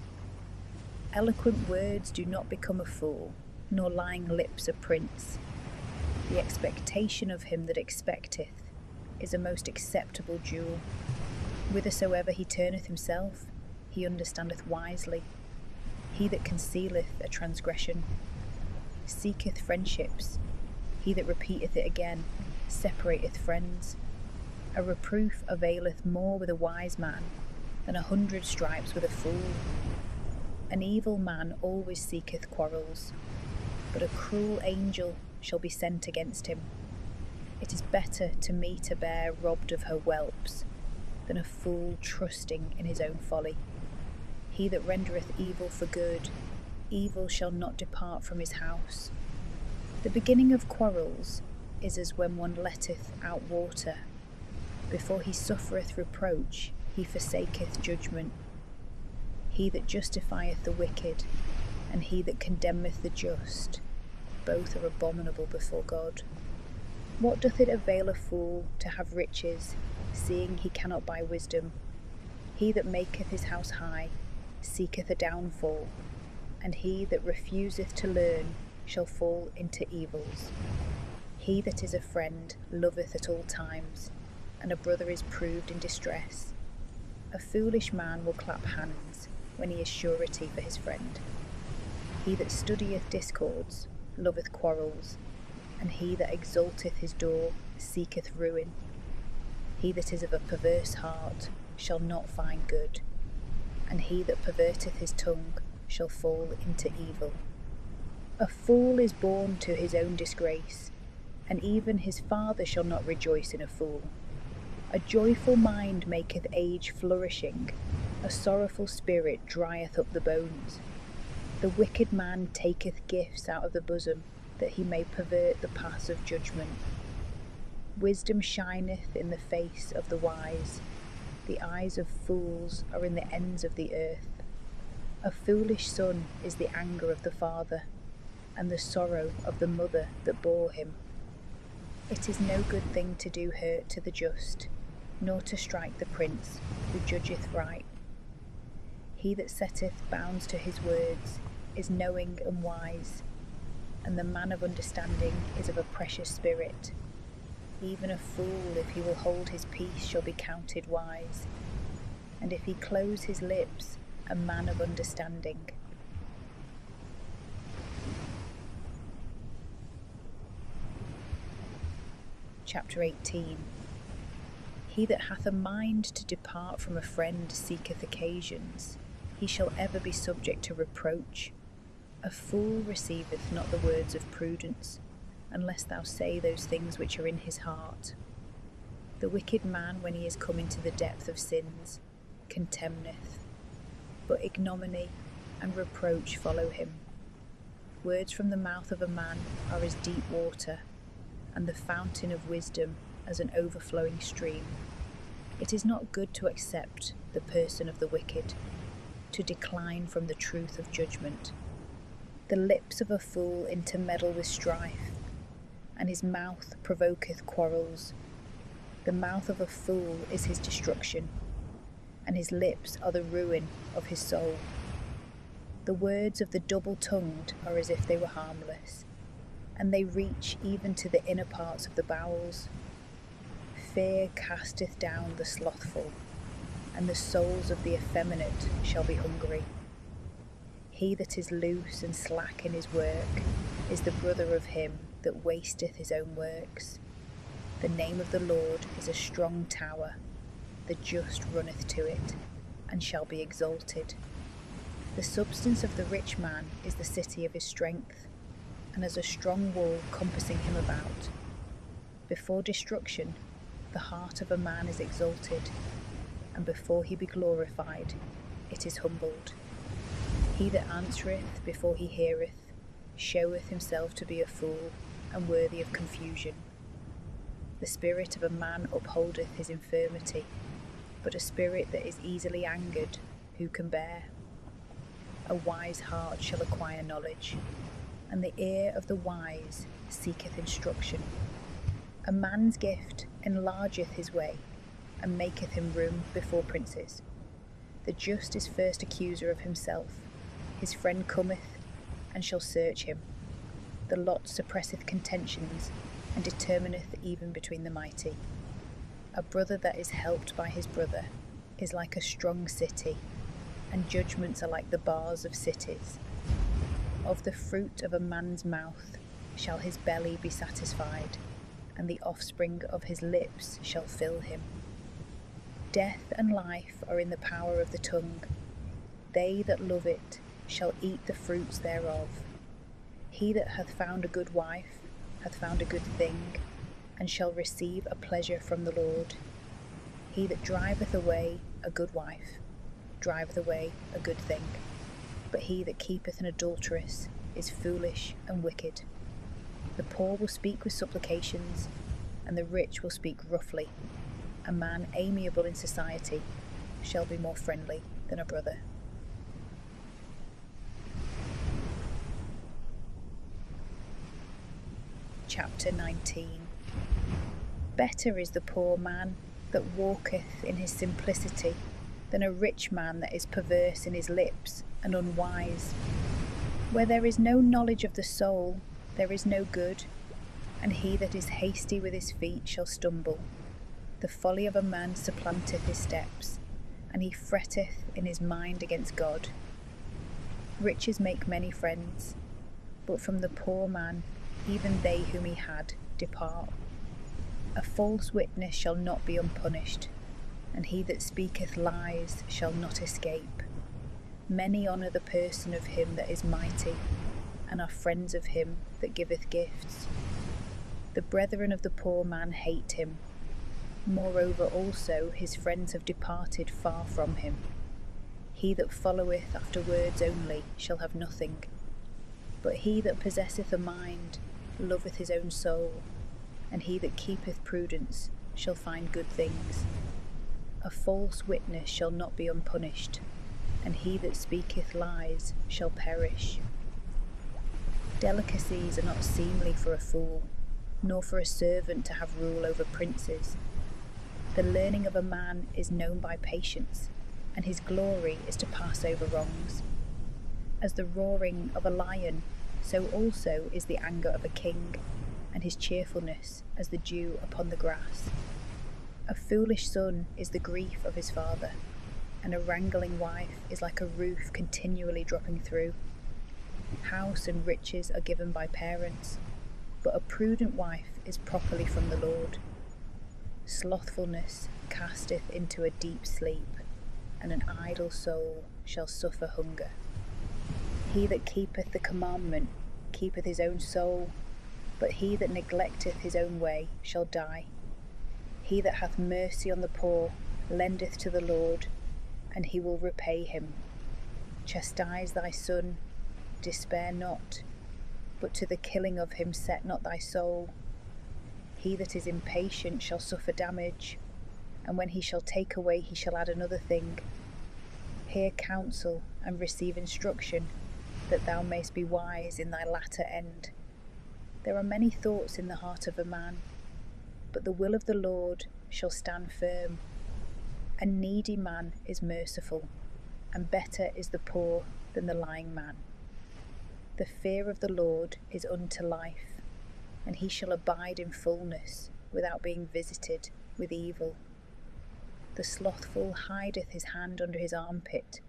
Eloquent words do not become a fool, nor lying lips a prince. The expectation of him that expecteth is a most acceptable jewel. Whithersoever he turneth himself, he understandeth wisely. He that concealeth a transgression seeketh friendships. He that repeateth it again separateth friends. A reproof availeth more with a wise man than 100 stripes with a fool. An evil man always seeketh quarrels, but a cruel angel shall be sent against him. It is better to meet a bear robbed of her whelps than a fool trusting in his own folly. He that rendereth evil for good, evil shall not depart from his house. The beginning of quarrels is as when one letteth out water. Before he suffereth reproach, he forsaketh judgment. He that justifieth the wicked, and he that condemneth the just, both are abominable before God. What doth it avail a fool to have riches, seeing he cannot buy wisdom? He that maketh his house high seeketh a downfall, and he that refuseth to learn shall fall into evils. He that is a friend loveth at all times, and a brother is proved in distress. A foolish man will clap hands when he is surety for his friend. He that studieth discords loveth quarrels, and he that exalteth his door seeketh ruin. He that is of a perverse heart shall not find good, and he that perverteth his tongue shall fall into evil. A fool is born to his own disgrace, and even his father shall not rejoice in a fool. A joyful mind maketh age flourishing, a sorrowful spirit drieth up the bones. The wicked man taketh gifts out of the bosom, that he may pervert the paths of judgment. Wisdom shineth in the face of the wise, the eyes of fools are in the ends of the earth. A foolish son is the anger of the father, and the sorrow of the mother that bore him. It is no good thing to do hurt to the just, nor to strike the prince who judgeth right. He that setteth bounds to his words is knowing and wise, and the man of understanding is of a precious spirit. Even a fool, if he will hold his peace, shall be counted wise, and if he close his lips, a man of understanding. Chapter 18. He that hath a mind to depart from a friend seeketh occasions, he shall ever be subject to reproach. A fool receiveth not the words of prudence, unless thou say those things which are in his heart. The wicked man, when he is come into the depth of sins, contemneth, but ignominy and reproach follow him. Words from the mouth of a man are as deep water, and the fountain of wisdom as an overflowing stream. It is not good to accept the person of the wicked, to decline from the truth of judgment. The lips of a fool intermeddle with strife, and his mouth provoketh quarrels. The mouth of a fool is his destruction, and his lips are the ruin of his soul. The words of the double-tongued are as if they were harmless, and they reach even to the inner parts of the bowels. Fear casteth down the slothful, and the souls of the effeminate shall be hungry. He that is loose and slack in his work is the brother of him that wasteth his own works. The name of the Lord is a strong tower, the just runneth to it, and shall be exalted. The substance of the rich man is the city of his strength, and as a strong wall compassing him about. Before destruction, the heart of a man is exalted, and before he be glorified, it is humbled. He that answereth before he heareth showeth himself to be a fool, and worthy of confusion. The spirit of a man upholdeth his infirmity, but a spirit that is easily angered, who can bear? A wise heart shall acquire knowledge, and the ear of the wise seeketh instruction. A man's gift enlargeth his way, and maketh him room before princes. The just is first accuser of himself, his friend cometh, and shall search him. The lot suppresseth contentions, and determineth even between the mighty. A brother that is helped by his brother is like a strong city, and judgments are like the bars of cities. Of the fruit of a man's mouth shall his belly be satisfied, and the offspring of his lips shall fill him. Death and life are in the power of the tongue. They that love it shall eat the fruits thereof. He that hath found a good wife hath found a good thing, and shall receive a pleasure from the Lord. He that driveth away a good wife driveth away a good thing, but he that keepeth an adulteress is foolish and wicked. The poor will speak with supplications, and the rich will speak roughly. A man amiable in society shall be more friendly than a brother. Chapter 19. Better is the poor man that walketh in his simplicity than a rich man that is perverse in his lips and unwise. Where there is no knowledge of the soul, there is no good, and he that is hasty with his feet shall stumble. The folly of a man supplanteth his steps, and he fretteth in his mind against God. Riches make many friends, but from the poor man even they whom he had depart. A false witness shall not be unpunished, and he that speaketh lies shall not escape. Many honour the person of him that is mighty, and are friends of him that giveth gifts. The brethren of the poor man hate him. Moreover also his friends have departed far from him. He that followeth after words only shall have nothing, but he that possesseth a mind loveth his own soul, and he that keepeth prudence shall find good things. A false witness shall not be unpunished, and he that speaketh lies shall perish. Delicacies are not seemly for a fool, nor for a servant to have rule over princes. The learning of a man is known by patience, and his glory is to pass over wrongs. As the roaring of a lion, so also is the anger of a king, and his cheerfulness as the dew upon the grass. A foolish son is the grief of his father, and a wrangling wife is like a roof continually dropping through. House and riches are given by parents, but a prudent wife is properly from the Lord. Slothfulness casteth into a deep sleep, and an idle soul shall suffer hunger. He that keepeth the commandment keepeth his own soul, but he that neglecteth his own way shall die. He that hath mercy on the poor lendeth to the Lord, and he will repay him. Chastise thy son, despair not, but to the killing of him set not thy soul. He that is impatient shall suffer damage, and when he shall take away he shall add another thing. Hear counsel and receive instruction, that thou mayst be wise in thy latter end. There are many thoughts in the heart of a man, but the will of the Lord shall stand firm. A needy man is merciful, and better is the poor than the lying man. The fear of the Lord is unto life, and he shall abide in fullness, without being visited with evil. The slothful hideth his hand under his armpit,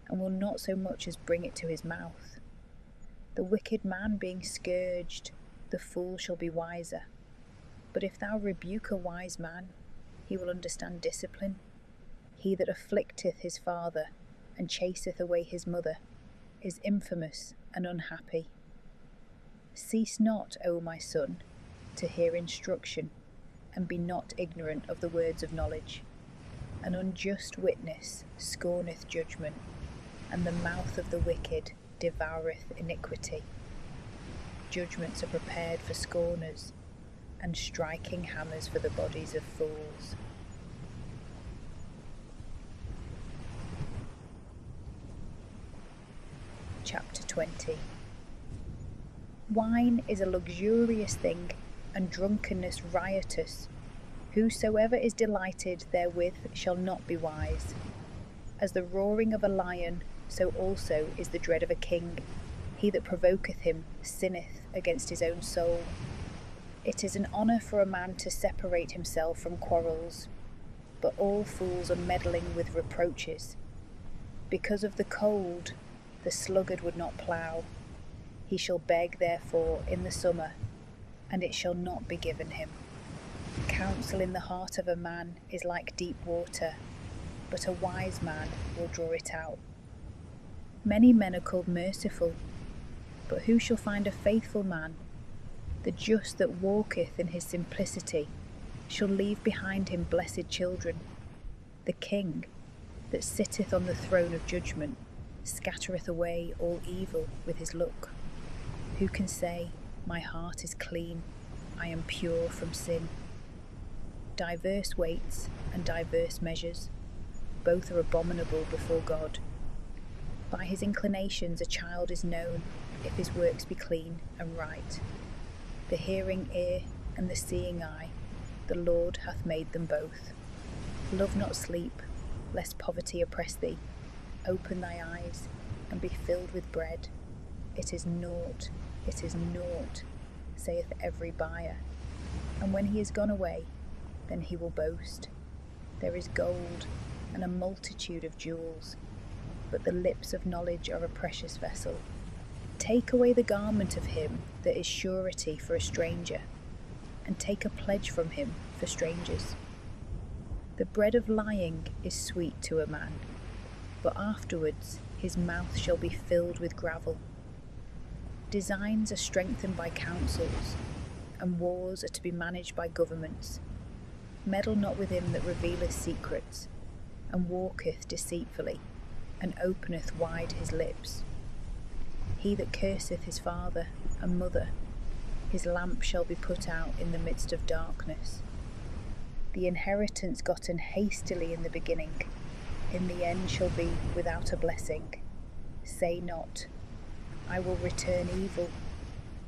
and will not so much as bring it to his mouth. The wicked man being scourged, the fool shall be wiser. But if thou rebuke a wise man, he will understand discipline. He that afflicteth his father, and chaseth away his mother, is infamous and unhappy. Cease not, O my son, to hear instruction, and be not ignorant of the words of knowledge. An unjust witness scorneth judgment, and the mouth of the wicked devoureth iniquity. Judgments are prepared for scorners, and striking hammers for the bodies of fools. Chapter 20. Wine is a luxurious thing, and drunkenness riotous. Whosoever is delighted therewith shall not be wise. As the roaring of a lion, so also is the dread of a king. He that provoketh him sinneth against his own soul. It is an honour for a man to separate himself from quarrels, but all fools are meddling with reproaches. Because of the cold, the sluggard would not plough. He shall beg therefore in the summer, and it shall not be given him. Counsel in the heart of a man is like deep water, but a wise man will draw it out. Many men are called merciful, but who shall find a faithful man? The just that walketh in his simplicity shall leave behind him blessed children. The king that sitteth on the throne of judgment scattereth away all evil with his look. Who can say, my heart is clean, I am pure from sin? Diverse weights and diverse measures, both are abominable before God. By his inclinations a child is known, if his works be clean and right. The hearing ear and the seeing eye, the Lord hath made them both. Love not sleep, lest poverty oppress thee. Open thy eyes, and be filled with bread. It is naught, saith every buyer. And when he is gone away, then he will boast. There is gold and a multitude of jewels, but the lips of knowledge are a precious vessel. Take away the garment of him that is surety for a stranger, and take a pledge from him for strangers. The bread of lying is sweet to a man, but afterwards his mouth shall be filled with gravel. Designs are strengthened by counsels, and wars are to be managed by governments. Meddle not with him that revealeth secrets, and walketh deceitfully, and openeth wide his lips. He that curseth his father and mother, his lamp shall be put out in the midst of darkness. The inheritance gotten hastily in the beginning, in the end shall be without a blessing. Say not, I will return evil.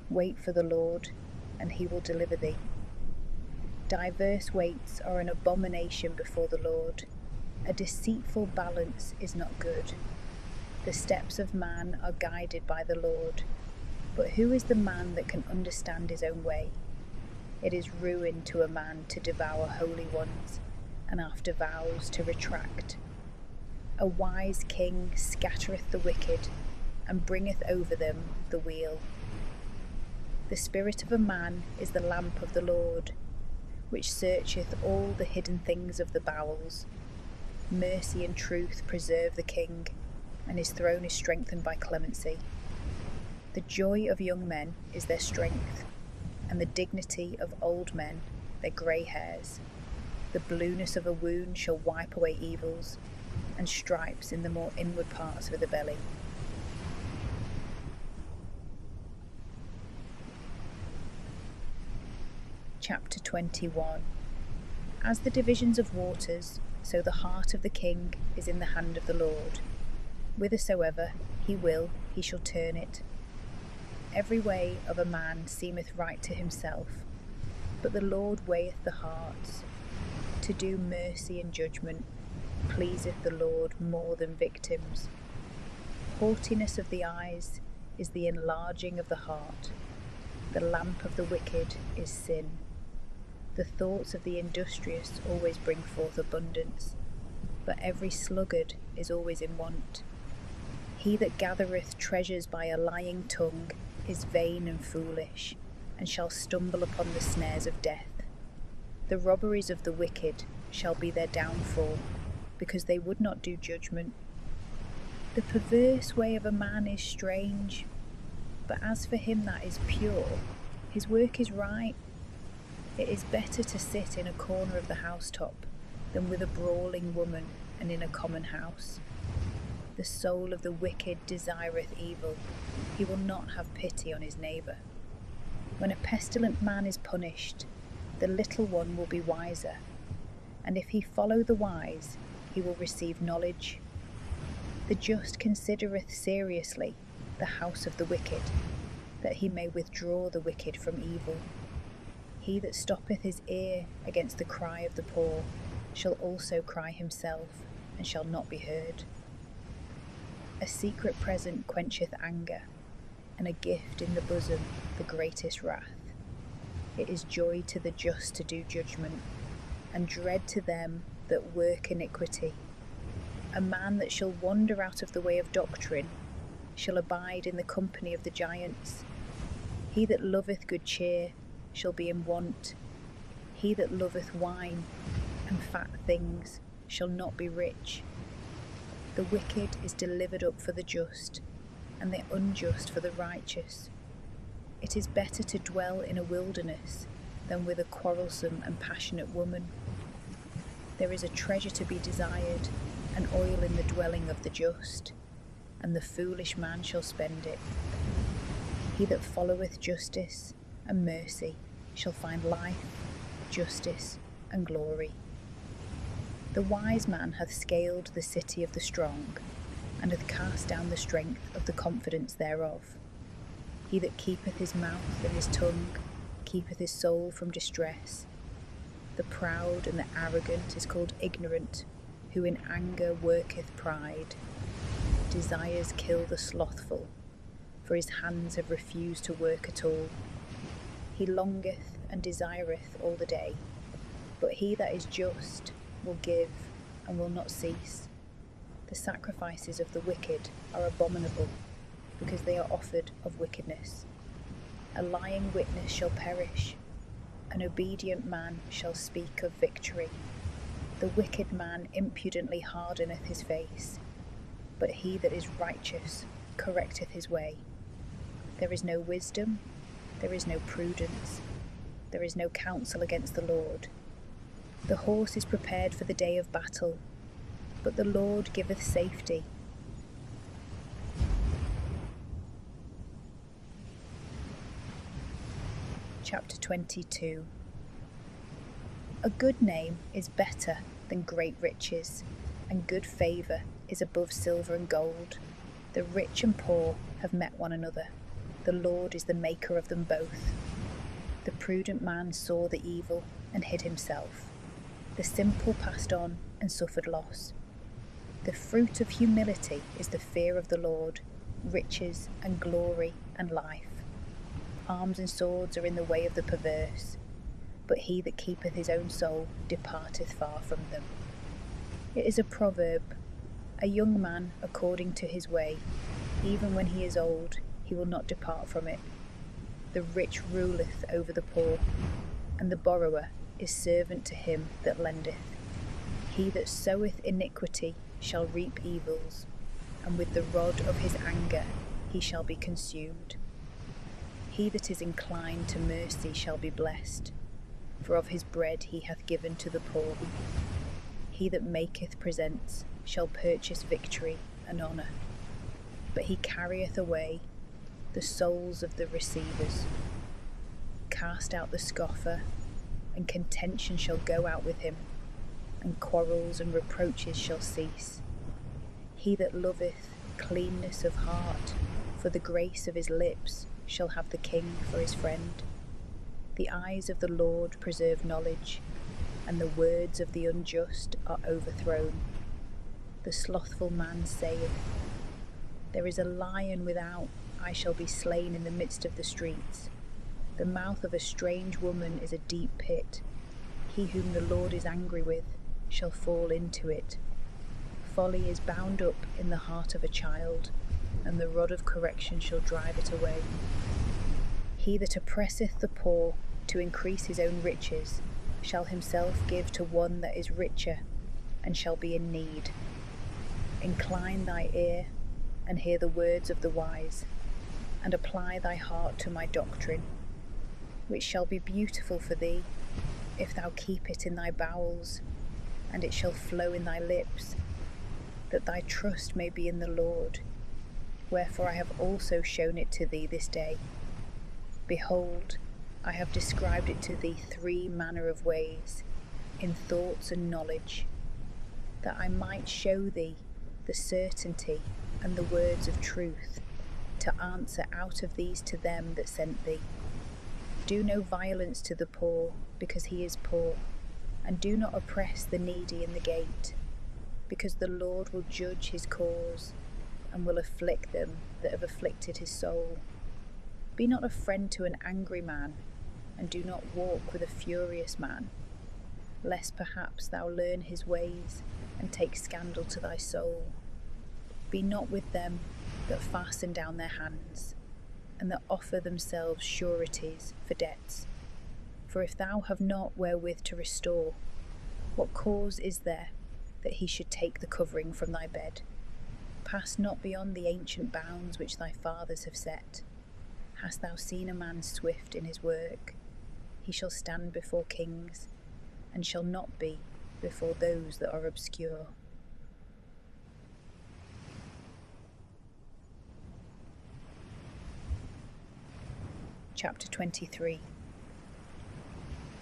Wait for the Lord, and he will deliver thee. Diverse weights are an abomination before the Lord. A deceitful balance is not good. The steps of man are guided by the Lord, but who is the man that can understand his own way? It is ruin to a man to devour holy ones, and after vows to retract. A wise king scattereth the wicked, and bringeth over them the weal. The spirit of a man is the lamp of the Lord, which searcheth all the hidden things of the bowels. Mercy and truth preserve the king, and his throne is strengthened by clemency. The joy of young men is their strength, and the dignity of old men their grey hairs. The blueness of a wound shall wipe away evils, and stripes in the more inward parts of the belly. Chapter 21. As the divisions of waters, so the heart of the king is in the hand of the Lord. Whithersoever he will, he shall turn it. Every way of a man seemeth right to himself, but the Lord weigheth the hearts. To do mercy and judgment pleaseth the Lord more than victims. Haughtiness of the eyes is the enlarging of the heart. The lamp of the wicked is sin. The thoughts of the industrious always bring forth abundance, but every sluggard is always in want. He that gathereth treasures by a lying tongue is vain and foolish, and shall stumble upon the snares of death. The robberies of the wicked shall be their downfall, because they would not do judgment. The perverse way of a man is strange, but as for him that is pure, his work is right. It is better to sit in a corner of the housetop than with a brawling woman and in a common house. The soul of the wicked desireth evil. He will not have pity on his neighbour. When a pestilent man is punished, the little one will be wiser, and if he follow the wise, he will receive knowledge. The just considereth seriously the house of the wicked, that he may withdraw the wicked from evil. He that stoppeth his ear against the cry of the poor shall also cry himself, and shall not be heard. A secret present quencheth anger, and a gift in the bosom the greatest wrath. It is joy to the just to do judgment, and dread to them that work iniquity. A man that shall wander out of the way of doctrine shall abide in the company of the giants. He that loveth good cheer shall be in want. He that loveth wine and fat things shall not be rich. The wicked is delivered up for the just, and the unjust for the righteous. It is better to dwell in a wilderness than with a quarrelsome and passionate woman. There is a treasure to be desired, and oil in the dwelling of the just, and the foolish man shall spend it. He that followeth justice and mercy shall find life, justice, and glory. The wise man hath scaled the city of the strong, and hath cast down the strength of the confidence thereof. He that keepeth his mouth and his tongue keepeth his soul from distress. The proud and the arrogant is called ignorant, who in anger worketh pride. Desires kill the slothful, for his hands have refused to work at all. He longeth and desireth all the day, but he that is just will give and will not cease. The sacrifices of the wicked are abominable, because they are offered of wickedness. A lying witness shall perish, an obedient man shall speak of victory. The wicked man impudently hardeneth his face, but he that is righteous correcteth his way. There is no wisdom, there is no prudence, there is no counsel against the Lord. The horse is prepared for the day of battle, but the Lord giveth safety. Chapter 22. A good name is better than great riches, and good favour is above silver and gold. The rich and poor have met one another. The Lord is the maker of them both. The prudent man saw the evil and hid himself. The simple passed on and suffered loss. The fruit of humility is the fear of the Lord, riches and glory and life. Arms and swords are in the way of the perverse, but he that keepeth his own soul departeth far from them. It is a proverb, a young man according to his way, even when he is old, he will not depart from it. The rich ruleth over the poor, and the borrower is servant to him that lendeth. He that soweth iniquity shall reap evils, and with the rod of his anger he shall be consumed. He that is inclined to mercy shall be blessed, for of his bread he hath given to the poor. He that maketh presents shall purchase victory and honour, but he carrieth away the souls of the receivers. Cast out the scoffer, and contention shall go out with him, and quarrels and reproaches shall cease. He that loveth cleanness of heart, for the grace of his lips, shall have the king for his friend. The eyes of the Lord preserve knowledge, and the words of the unjust are overthrown. The slothful man saith, There is a lion without, I shall be slain in the midst of the streets. The mouth of a strange woman is a deep pit. He whom the Lord is angry with shall fall into it. Folly is bound up in the heart of a child, and the rod of correction shall drive it away. He that oppresseth the poor to increase his own riches shall himself give to one that is richer, and shall be in need. Incline thy ear, and hear the words of the wise, and apply thy heart to my doctrine, which shall be beautiful for thee, if thou keep it in thy bowels, and it shall flow in thy lips, that thy trust may be in the Lord. Wherefore I have also shown it to thee this day. Behold, I have described it to thee 3 manner of ways, in thoughts and knowledge, that I might show thee the certainty and the words of truth, to answer out of these to them that sent thee. Do no violence to the poor, because he is poor, and do not oppress the needy in the gate, because the Lord will judge his cause, and will afflict them that have afflicted his soul. Be not a friend to an angry man, and do not walk with a furious man, lest perhaps thou learn his ways, and take scandal to thy soul. Be not with them that fasten down their hands, and that offer themselves sureties for debts. For if thou have not wherewith to restore, what cause is there that he should take the covering from thy bed? Pass not beyond the ancient bounds which thy fathers have set. Hast thou seen a man swift in his work? He shall stand before kings, and shall not be before those that are obscure. Chapter 23.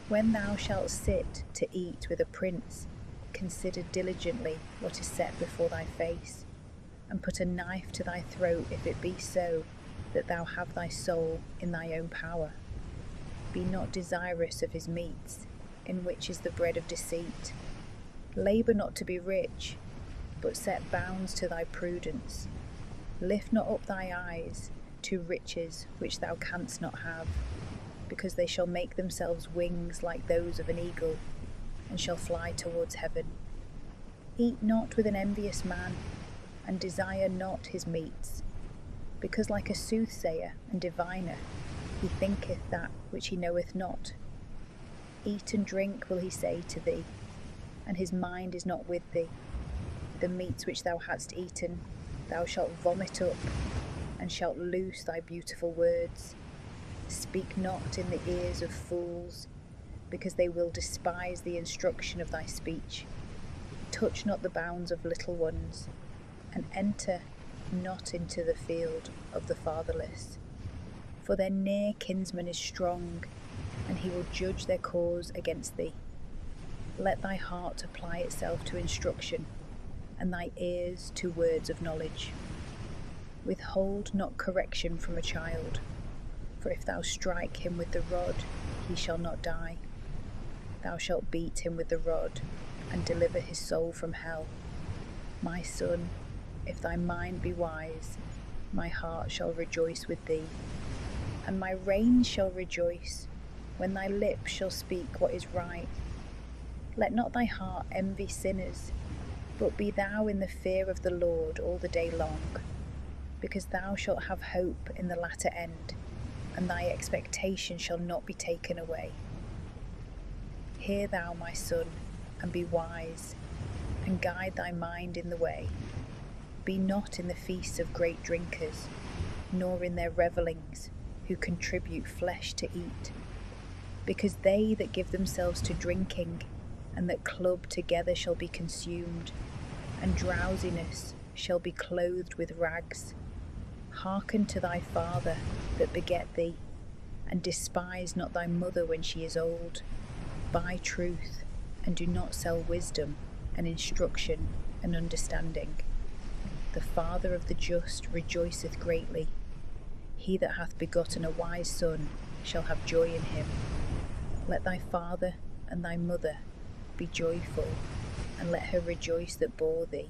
When thou shalt sit to eat with a prince, consider diligently what is set before thy face, and put a knife to thy throat if it be so that thou have thy soul in thy own power. Be not desirous of his meats, in which is the bread of deceit. Labour not to be rich, but set bounds to thy prudence. Lift not up thy eyes to riches which thou canst not have, because they shall make themselves wings like those of an eagle, and shall fly towards heaven. Eat not with an envious man, and desire not his meats, because like a soothsayer and diviner he thinketh that which he knoweth not. Eat and drink will he say to thee, and his mind is not with thee. The meats which thou hadst eaten thou shalt vomit up, and shalt loose thy beautiful words. Speak not in the ears of fools, because they will despise the instruction of thy speech. Touch not the bounds of little ones, and enter not into the field of the fatherless. For their near kinsman is strong, and he will judge their cause against thee. Let thy heart apply itself to instruction, and thy ears to words of knowledge. Withhold not correction from a child, for if thou strike him with the rod, he shall not die. Thou shalt beat him with the rod, and deliver his soul from hell. My son, if thy mind be wise, my heart shall rejoice with thee, and my reins shall rejoice when thy lips shall speak what is right. Let not thy heart envy sinners, but be thou in the fear of the Lord all the day long, because thou shalt have hope in the latter end, and thy expectation shall not be taken away. Hear thou, my son, and be wise, and guide thy mind in the way. Be not in the feasts of great drinkers, nor in their revellings, who contribute flesh to eat, because they that give themselves to drinking and that club together shall be consumed, and drowsiness shall be clothed with rags. Hearken to thy father that beget thee, and despise not thy mother when she is old. Buy truth, and do not sell wisdom, and instruction, and understanding. The father of the just rejoiceth greatly. He that hath begotten a wise son shall have joy in him. Let thy father and thy mother be joyful, and let her rejoice that bore thee.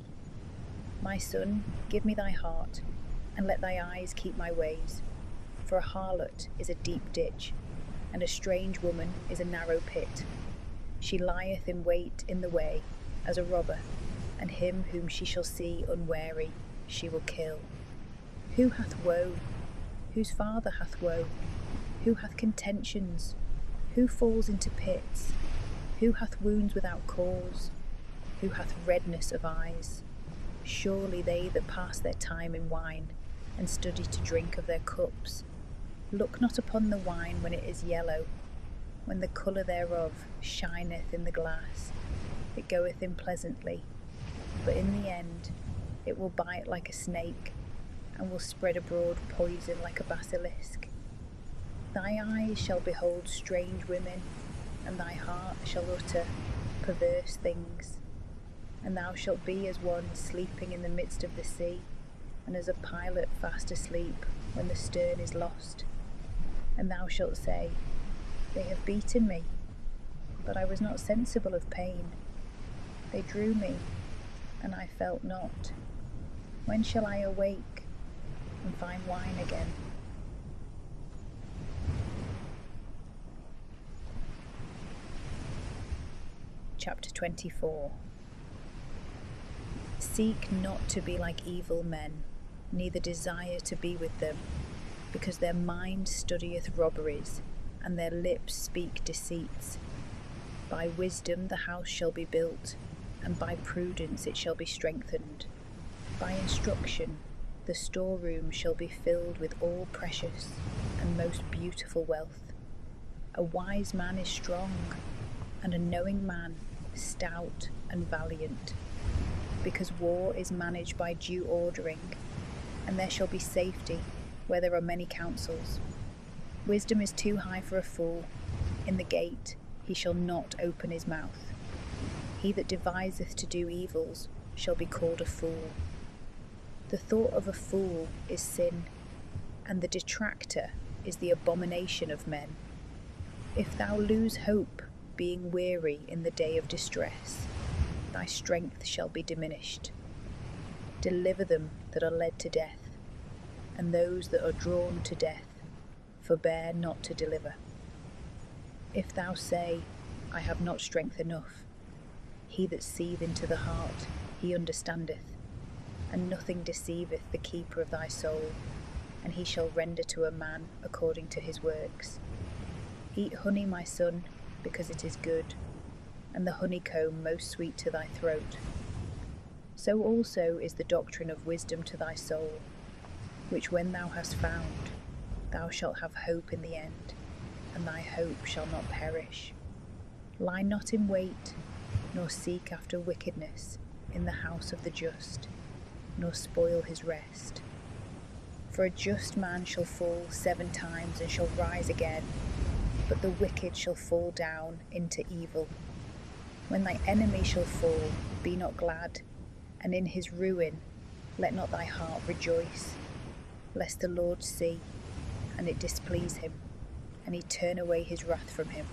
My son, give me thy heart, and let thy eyes keep my ways. For a harlot is a deep ditch, and a strange woman is a narrow pit. She lieth in wait in the way as a robber, and him whom she shall see unwary she will kill. Who hath woe? Whose father hath woe? Who hath contentions? Who falls into pits? Who hath wounds without cause? Who hath redness of eyes? Surely they that pass their time in wine, and study to drink of their cups. Look not upon the wine when it is yellow, when the colour thereof shineth in the glass. It goeth in pleasantly, but in the end it will bite like a snake, and will spread abroad poison like a basilisk. Thy eyes shall behold strange women, and thy heart shall utter perverse things. And thou shalt be as one sleeping in the midst of the sea, and as a pilot fast asleep when the stern is lost. And thou shalt say, They have beaten me, but I was not sensible of pain. They drew me, and I felt not. When shall I awake and find wine again? Chapter 24. Seek not to be like evil men, neither desire to be with them, because their mind studieth robberies, and their lips speak deceits. By wisdom the house shall be built, and by prudence it shall be strengthened. By instruction the storeroom shall be filled with all precious and most beautiful wealth. A wise man is strong, and a knowing man stout and valiant, because war is managed by due ordering, and there shall be safety where there are many counsels. Wisdom is too high for a fool. In the gate he shall not open his mouth. He that deviseth to do evils shall be called a fool. The thought of a fool is sin, and the detractor is the abomination of men. If thou lose hope, being weary in the day of distress, thy strength shall be diminished. Deliver them that are led to death, and those that are drawn to death, forbear not to deliver. If thou say, I have not strength enough, he that seeth into the heart, he understandeth, and nothing deceiveth the keeper of thy soul, and he shall render to a man according to his works. Eat honey, my son, because it is good, and the honeycomb most sweet to thy throat. So also is the doctrine of wisdom to thy soul, which when thou hast found, thou shalt have hope in the end, and thy hope shall not perish. Lie not in wait, nor seek after wickedness in the house of the just, nor spoil his rest. For a just man shall fall 7 times and shall rise again, but the wicked shall fall down into evil. When thy enemy shall fall, be not glad, and in his ruin let not thy heart rejoice, lest the Lord see, and it displease him, and he turn away his wrath from him.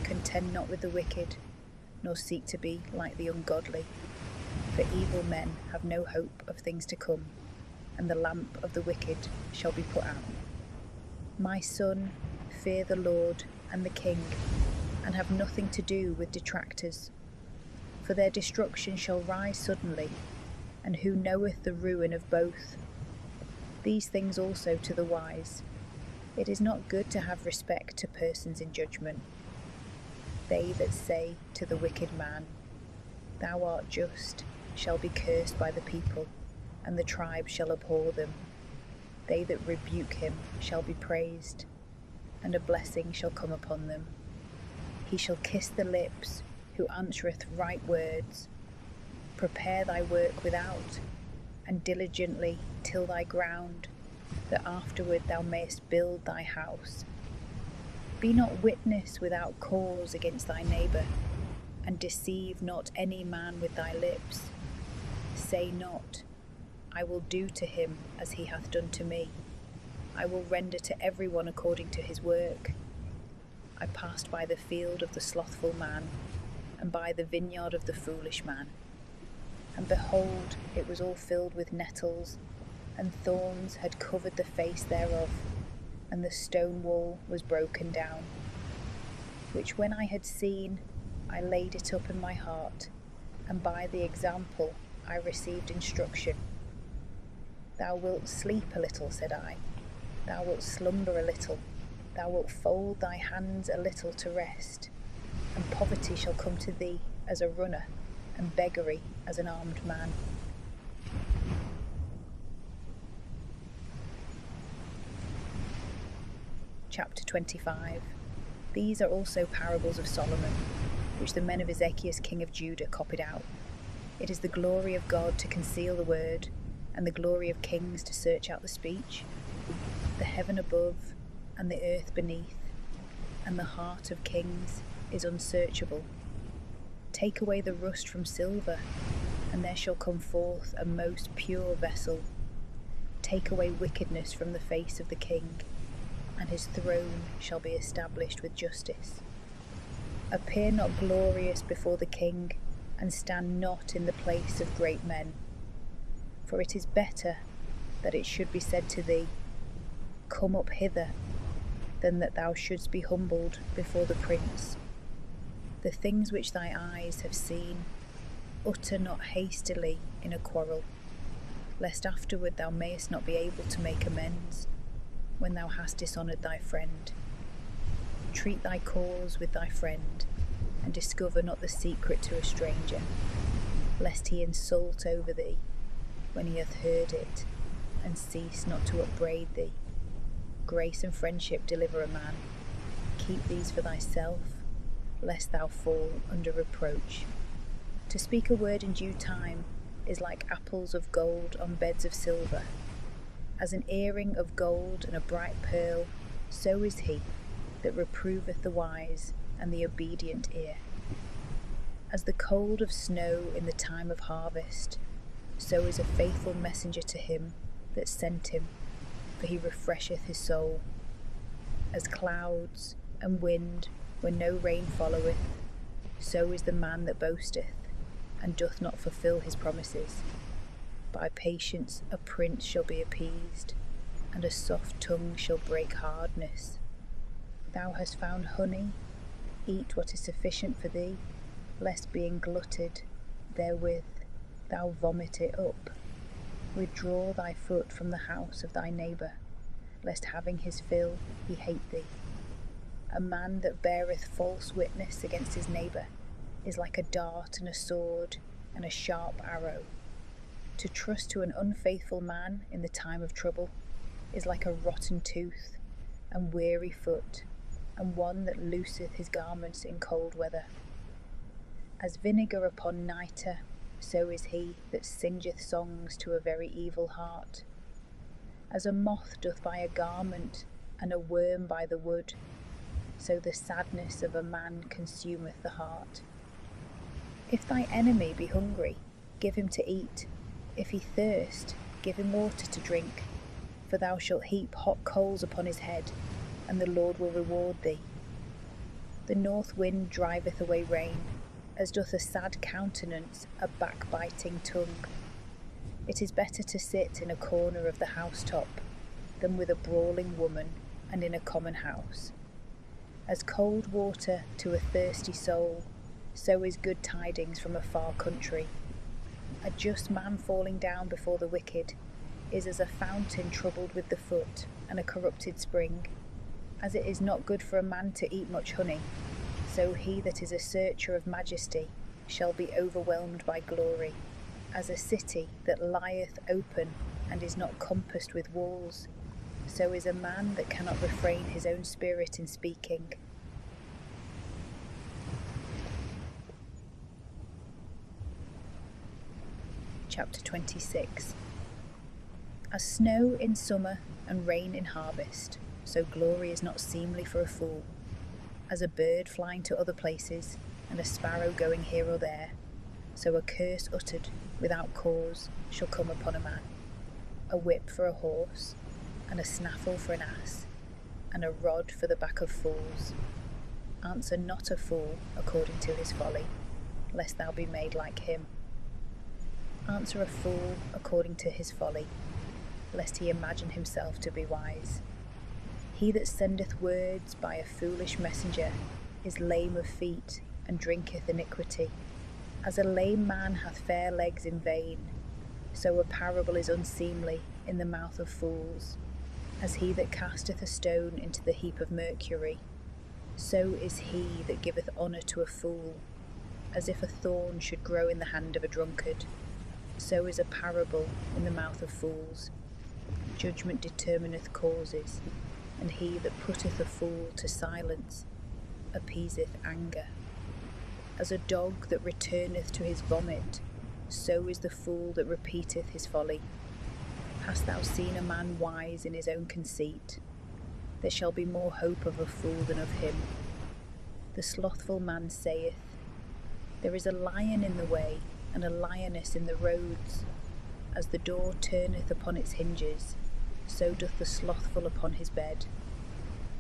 Contend not with the wicked, nor seek to be like the ungodly, for evil men have no hope of things to come, and the lamp of the wicked shall be put out. My son, fear the Lord and the King, and have nothing to do with detractors, for their destruction shall rise suddenly, and who knoweth the ruin of both? These things also to the wise. It is not good to have respect to persons in judgment. They that say to the wicked man, Thou art just, shall be cursed by the people, and the tribes shall abhor them. They that rebuke him shall be praised, and a blessing shall come upon them. He shall kiss the lips who answereth right words. Prepare thy work without, and diligently till thy ground, that afterward thou mayest build thy house. Be not witness without cause against thy neighbour, and deceive not any man with thy lips. Say not, I will do to him as he hath done to me. I will render to every one according to his work. I passed by the field of the slothful man, and by the vineyard of the foolish man. And behold, it was all filled with nettles, and thorns had covered the face thereof, and the stone wall was broken down. Which when I had seen, I laid it up in my heart, and by the example I received instruction. Thou wilt sleep a little, said I. Thou wilt slumber a little. Thou wilt fold thy hands a little to rest. And poverty shall come to thee as a runner, and beggary as an armed man. Chapter 25. These are also parables of Solomon, which the men of Ezekias king of Judah copied out. It is the glory of God to conceal the word, and the glory of kings to search out the speech. The heaven above, and the earth beneath, and the heart of kings is unsearchable. Take away the rust from silver, and there shall come forth a most pure vessel. Take away wickedness from the face of the king, and his throne shall be established with justice. Appear not glorious before the king, and stand not in the place of great men. For it is better that it should be said to thee, Come up hither, than that thou shouldst be humbled before the prince. The things which thy eyes have seen, utter not hastily in a quarrel, lest afterward thou mayest not be able to make amends, when thou hast dishonoured thy friend. Treat thy cause with thy friend, and discover not the secret to a stranger, lest he insult over thee when he hath heard it, and cease not to upbraid thee. Grace and friendship deliver a man. Keep these for thyself, lest thou fall under reproach. To speak a word in due time is like apples of gold on beds of silver. As an earring of gold and a bright pearl, so is he that reproveth the wise and the obedient ear. As the cold of snow in the time of harvest, so is a faithful messenger to him that sent him, for he refresheth his soul. As clouds, and wind when no rain followeth, so is the man that boasteth, and doth not fulfil his promises. By patience a prince shall be appeased, and a soft tongue shall break hardness. Thou hast found honey, eat what is sufficient for thee, lest being glutted therewith thou vomit it up. Withdraw thy foot from the house of thy neighbour, lest having his fill he hate thee. A man that beareth false witness against his neighbour is like a dart and a sword and a sharp arrow. To trust to an unfaithful man in the time of trouble is like a rotten tooth and weary foot, and one that looseth his garments in cold weather. As vinegar upon nitre, so is he that singeth songs to a very evil heart. As a moth doth by a garment, and a worm by the wood, so the sadness of a man consumeth the heart. If thy enemy be hungry, give him to eat. If he thirst, give him water to drink. For thou shalt heap hot coals upon his head, and the Lord will reward thee. The north wind driveth away rain, as doth a sad countenance a backbiting tongue. It is better to sit in a corner of the housetop than with a brawling woman and in a common house. As cold water to a thirsty soul, so is good tidings from a far country. A just man falling down before the wicked is as a fountain troubled with the foot, and a corrupted spring. As it is not good for a man to eat much honey, so he that is a searcher of majesty shall be overwhelmed by glory. As a city that lieth open and is not compassed with walls, so is a man that cannot refrain his own spirit in speaking. Chapter 26. As snow in summer and rain in harvest, so glory is not seemly for a fool. As a bird flying to other places, and a sparrow going here or there, so a curse uttered without cause shall come upon a man. A whip for a horse, and a snaffle for an ass, and a rod for the back of fools. Answer not a fool according to his folly, lest thou be made like him. Answer a fool according to his folly, lest he imagine himself to be wise. He that sendeth words by a foolish messenger is lame of feet, and drinketh iniquity. As a lame man hath fair legs in vain, so a parable is unseemly in the mouth of fools. As he that casteth a stone into the heap of mercury, so is he that giveth honour to a fool. As if a thorn should grow in the hand of a drunkard, so is a parable in the mouth of fools. Judgment determineth causes, and he that putteth a fool to silence appeaseth anger. As a dog that returneth to his vomit, so is the fool that repeateth his folly. Hast thou seen a man wise in his own conceit? There shall be more hope of a fool than of him. The slothful man saith, There is a lion in the way, and a lioness in the roads. As the door turneth upon its hinges, so doth the slothful upon his bed.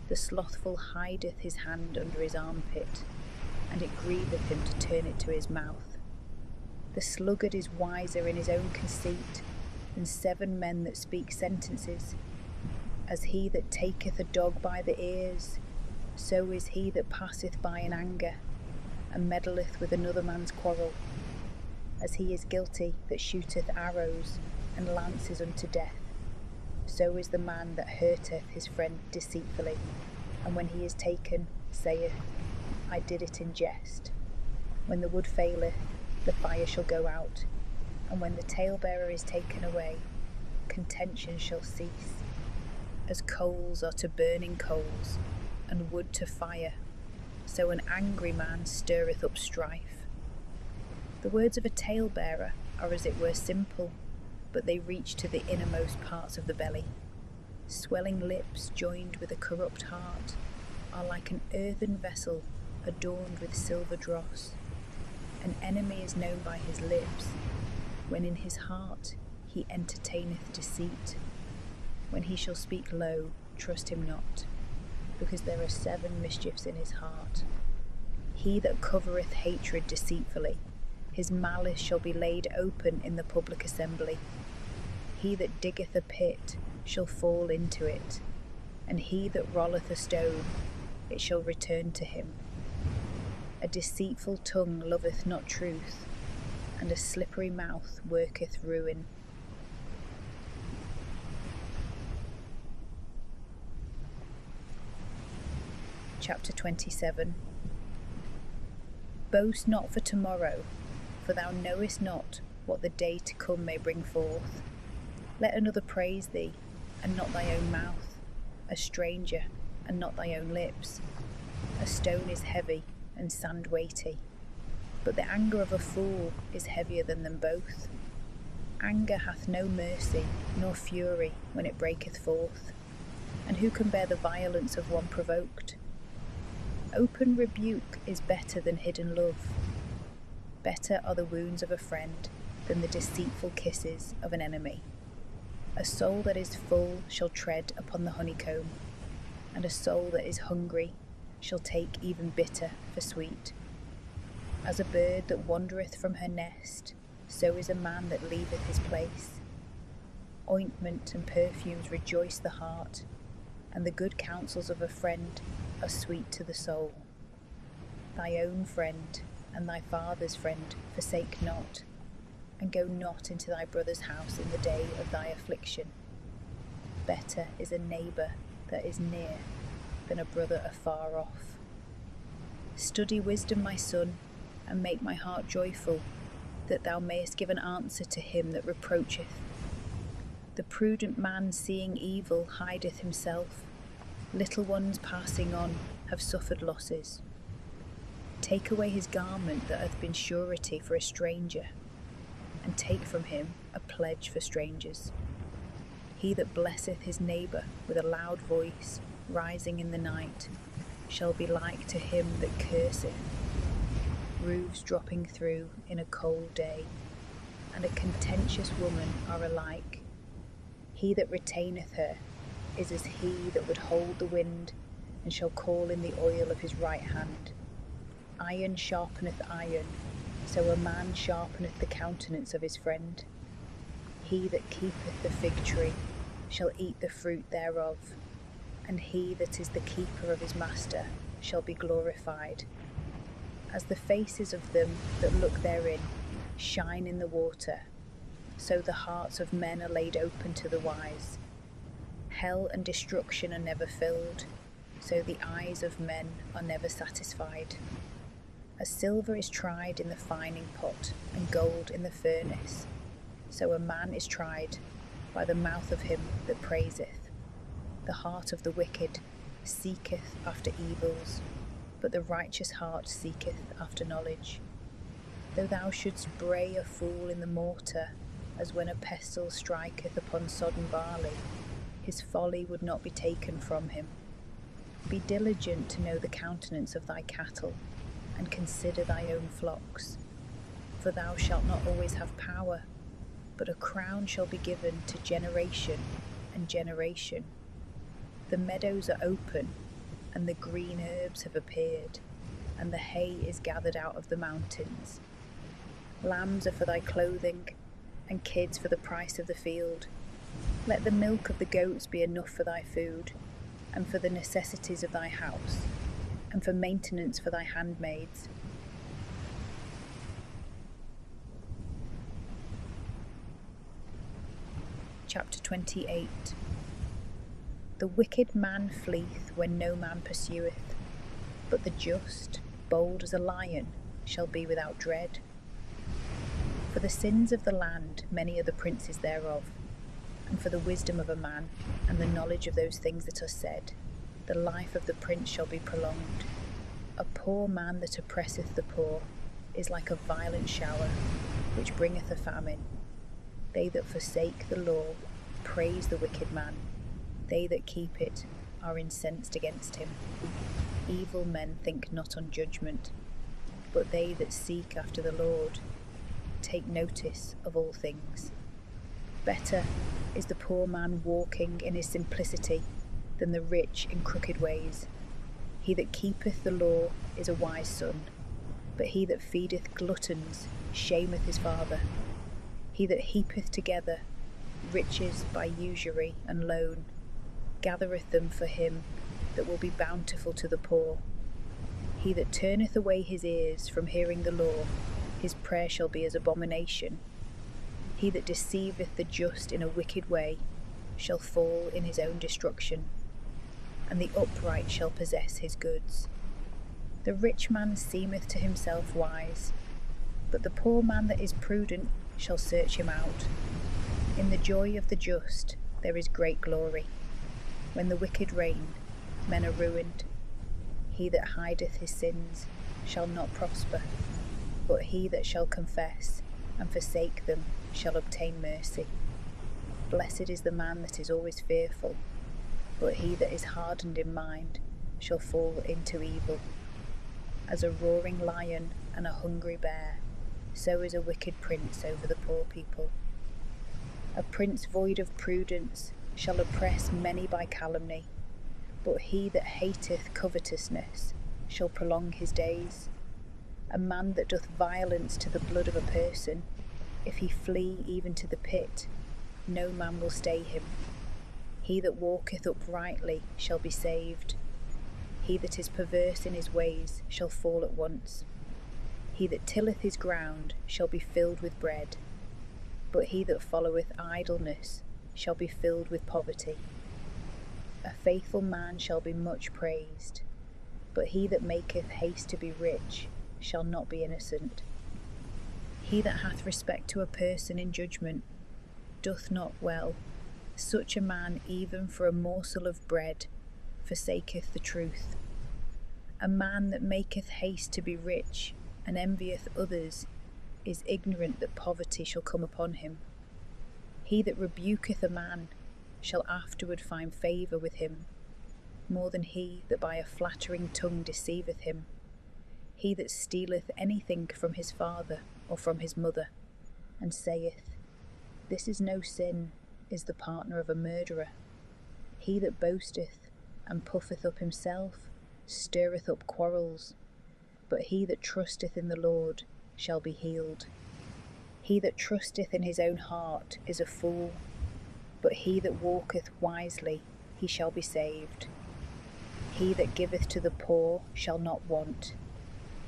The slothful hideth his hand under his armpit, and it grieveth him to turn it to his mouth. The sluggard is wiser in his own conceit than 7 men that speak sentences. As he that taketh a dog by the ears, so is he that passeth by in anger, and meddleth with another man's quarrel. As he is guilty that shooteth arrows and lances unto death, so is the man that hurteth his friend deceitfully, and when he is taken, saith, I did it in jest. When the wood faileth, the fire shall go out, and when the talebearer is taken away, contention shall cease. As coals are to burning coals, and wood to fire, so an angry man stirreth up strife. The words of a talebearer are as it were simple, but they reach to the innermost parts of the belly. Swelling lips joined with a corrupt heart are like an earthen vessel adorned with silver dross. An enemy is known by his lips, when in his heart he entertaineth deceit. When he shall speak low, trust him not. because there are 7 mischiefs in his heart. He that covereth hatred deceitfully, his malice shall be laid open in the public assembly. He that diggeth a pit shall fall into it, and he that rolleth a stone, it shall return to him. A deceitful tongue loveth not truth, and a slippery mouth worketh ruin. Chapter 27. Boast not for tomorrow, for thou knowest not what the day to come may bring forth. Let another praise thee, and not thy own mouth, a stranger, and not thy own lips. A stone is heavy, and sand weighty, but the anger of a fool is heavier than them both. Anger hath no mercy, nor fury when it breaketh forth, and who can bear the violence of one provoked? Open rebuke is better than hidden love. Better are the wounds of a friend than the deceitful kisses of an enemy. A soul that is full shall tread upon the honeycomb, and a soul that is hungry shall take even bitter for sweet. As a bird that wandereth from her nest, so is a man that leaveth his place. Ointment and perfumes rejoice the heart, and the good counsels of a friend are sweet to the soul. Thy own friend and thy father's friend forsake not, and go not into thy brother's house in the day of thy affliction. Better is a neighbour that is near than a brother afar off. Study wisdom, my son, and make my heart joyful, that thou mayest give an answer to him that reproacheth. The prudent man seeing evil hideth himself. Little ones passing on have suffered losses. Take away his garment that hath been surety for a stranger, and take from him a pledge for strangers. He that blesseth his neighbour with a loud voice, rising in the night, shall be like to him that curseth. Roofs dropping through in a cold day, and a contentious woman are alike. He that retaineth her is as he that would hold the wind, and shall call in the oil of his right hand. Iron sharpeneth iron, so a man sharpeneth the countenance of his friend. He that keepeth the fig tree shall eat the fruit thereof, and he that is the keeper of his master shall be glorified. As the faces of them that look therein shine in the water, so the hearts of men are laid open to the wise. Hell and destruction are never filled, so the eyes of men are never satisfied. As silver is tried in the fining pot, and gold in the furnace, so a man is tried by the mouth of him that praiseth. The heart of the wicked seeketh after evils, but the righteous heart seeketh after knowledge. Though thou shouldst bray a fool in the mortar, as when a pestle striketh upon sodden barley, his folly would not be taken from him. Be diligent to know the countenance of thy cattle, and consider thy own flocks. For thou shalt not always have power, but a crown shall be given to generation and generation. The meadows are open, and the green herbs have appeared, and the hay is gathered out of the mountains. Lambs are for thy clothing, and kids for the price of the field. Let the milk of the goats be enough for thy food, and for the necessities of thy house, and for maintenance for thy handmaids. Chapter 28. The wicked man fleeth when no man pursueth, but the just, bold as a lion, shall be without dread. For the sins of the land many are the princes thereof, and for the wisdom of a man, and the knowledge of those things that are said, the life of the prince shall be prolonged. A poor man that oppresseth the poor is like a violent shower, which bringeth a famine. They that forsake the law praise the wicked man. They that keep it are incensed against him. Evil men think not on judgment, but they that seek after the Lord take notice of all things. Better is the poor man walking in his simplicity than the rich in crooked ways. He that keepeth the law is a wise son, but he that feedeth gluttons shameth his father. He that heapeth together riches by usury and loan gathereth them for him that will be bountiful to the poor. He that turneth away his ears from hearing the law, his prayer shall be as abomination. He that deceiveth the just in a wicked way shall fall in his own destruction, and the upright shall possess his goods. The rich man seemeth to himself wise, but the poor man that is prudent shall search him out. In the joy of the just there is great glory. When the wicked reign, men are ruined. He that hideth his sins shall not prosper, but he that shall confess and forsake them shall obtain mercy. Blessed is the man that is always fearful, but he that is hardened in mind shall fall into evil. As a roaring lion and a hungry bear, so is a wicked prince over the poor people. A prince void of prudence shall oppress many by calumny, but he that hateth covetousness shall prolong his days. A man that doth violence to the blood of a person, if he flee even to the pit, no man will stay him. He that walketh uprightly shall be saved. He that is perverse in his ways shall fall at once. He that tilleth his ground shall be filled with bread, but he that followeth idleness shall be filled with poverty. A faithful man shall be much praised, but he that maketh haste to be rich shall not be innocent. He that hath respect to a person in judgment doth not well. Such a man, even for a morsel of bread, forsaketh the truth. A man that maketh haste to be rich and envieth others is ignorant that poverty shall come upon him. He that rebuketh a man shall afterward find favour with him, more than he that by a flattering tongue deceiveth him. He that stealeth anything from his father or from his mother, and saith, This is no sin, is the partner of a murderer. He that boasteth and puffeth up himself stirreth up quarrels, but he that trusteth in the Lord shall be healed. He that trusteth in his own heart is a fool, but he that walketh wisely, he shall be saved. He that giveth to the poor shall not want.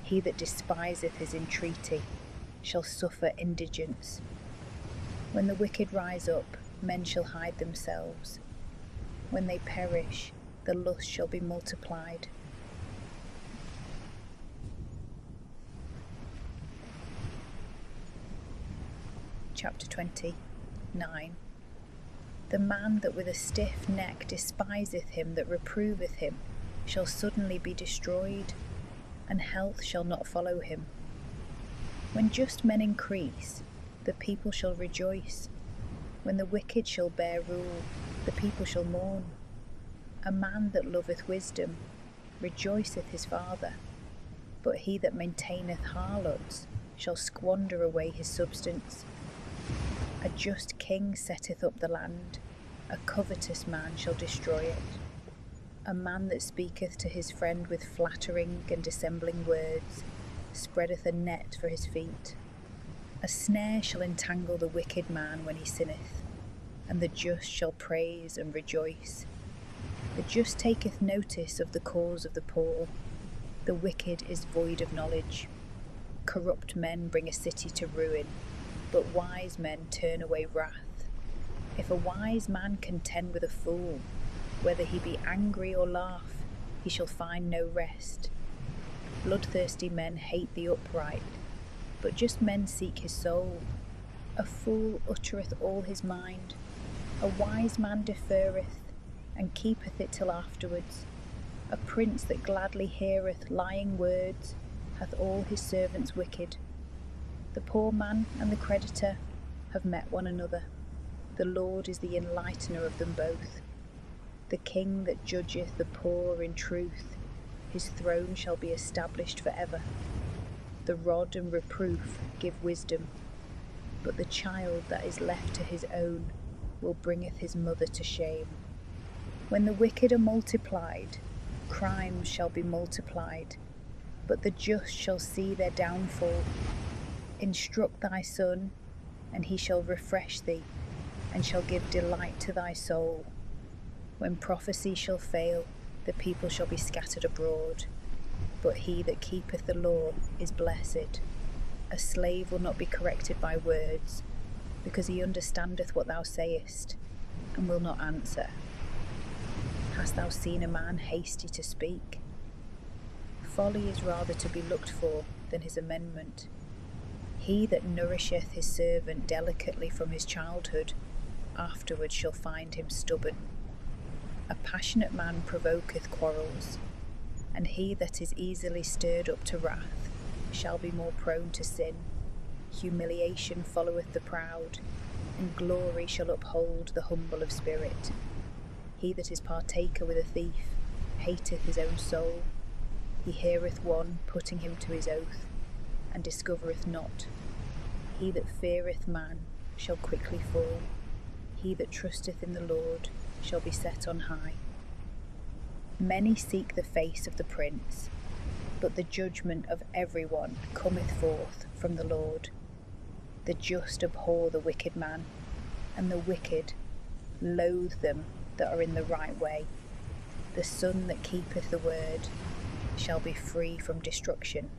He that despiseth his entreaty shall suffer indigence. When the wicked rise up, men shall hide themselves. When they perish, the lust shall be multiplied. Chapter 29. The man that with a stiff neck despiseth him that reproveth him shall suddenly be destroyed, and health shall not follow him. When just men increase, the people shall rejoice. When the wicked shall bear rule, the people shall mourn. A man that loveth wisdom rejoiceth his father, but he that maintaineth harlots shall squander away his substance. A just king setteth up the land, a covetous man shall destroy it. A man that speaketh to his friend with flattering and dissembling words spreadeth a net for his feet. A snare shall entangle the wicked man when he sinneth, and the just shall praise and rejoice. The just taketh notice of the cause of the poor, the wicked is void of knowledge. Corrupt men bring a city to ruin, but wise men turn away wrath. If a wise man contend with a fool, whether he be angry or laugh, he shall find no rest. Bloodthirsty men hate the upright, but just men seek his soul. A fool uttereth all his mind. A wise man deferreth, and keepeth it till afterwards. A prince that gladly heareth lying words hath all his servants wicked. The poor man and the creditor have met one another. The Lord is the enlightener of them both. The king that judgeth the poor in truth, his throne shall be established for ever. The rod and reproof give wisdom, but the child that is left to his own will bringeth his mother to shame. When the wicked are multiplied, crimes shall be multiplied, but the just shall see their downfall. Instruct thy son, and he shall refresh thee, and shall give delight to thy soul. When prophecy shall fail, the people shall be scattered abroad. But he that keepeth the law is blessed. A slave will not be corrected by words, because he understandeth what thou sayest, and will not answer. Hast thou seen a man hasty to speak? Folly is rather to be looked for than his amendment. He that nourisheth his servant delicately from his childhood, afterwards shall find him stubborn. A passionate man provoketh quarrels, and he that is easily stirred up to wrath shall be more prone to sin. Humiliation followeth the proud, and glory shall uphold the humble of spirit. He that is partaker with a thief hateth his own soul. He heareth one putting him to his oath, and discovereth not. He that feareth man shall quickly fall. He that trusteth in the Lord shall be set on high. Many seek the face of the prince, but the judgment of every one cometh forth from the Lord. The just abhor the wicked man, and the wicked loathe them that are in the right way. The son that keepeth the word shall be free from destruction.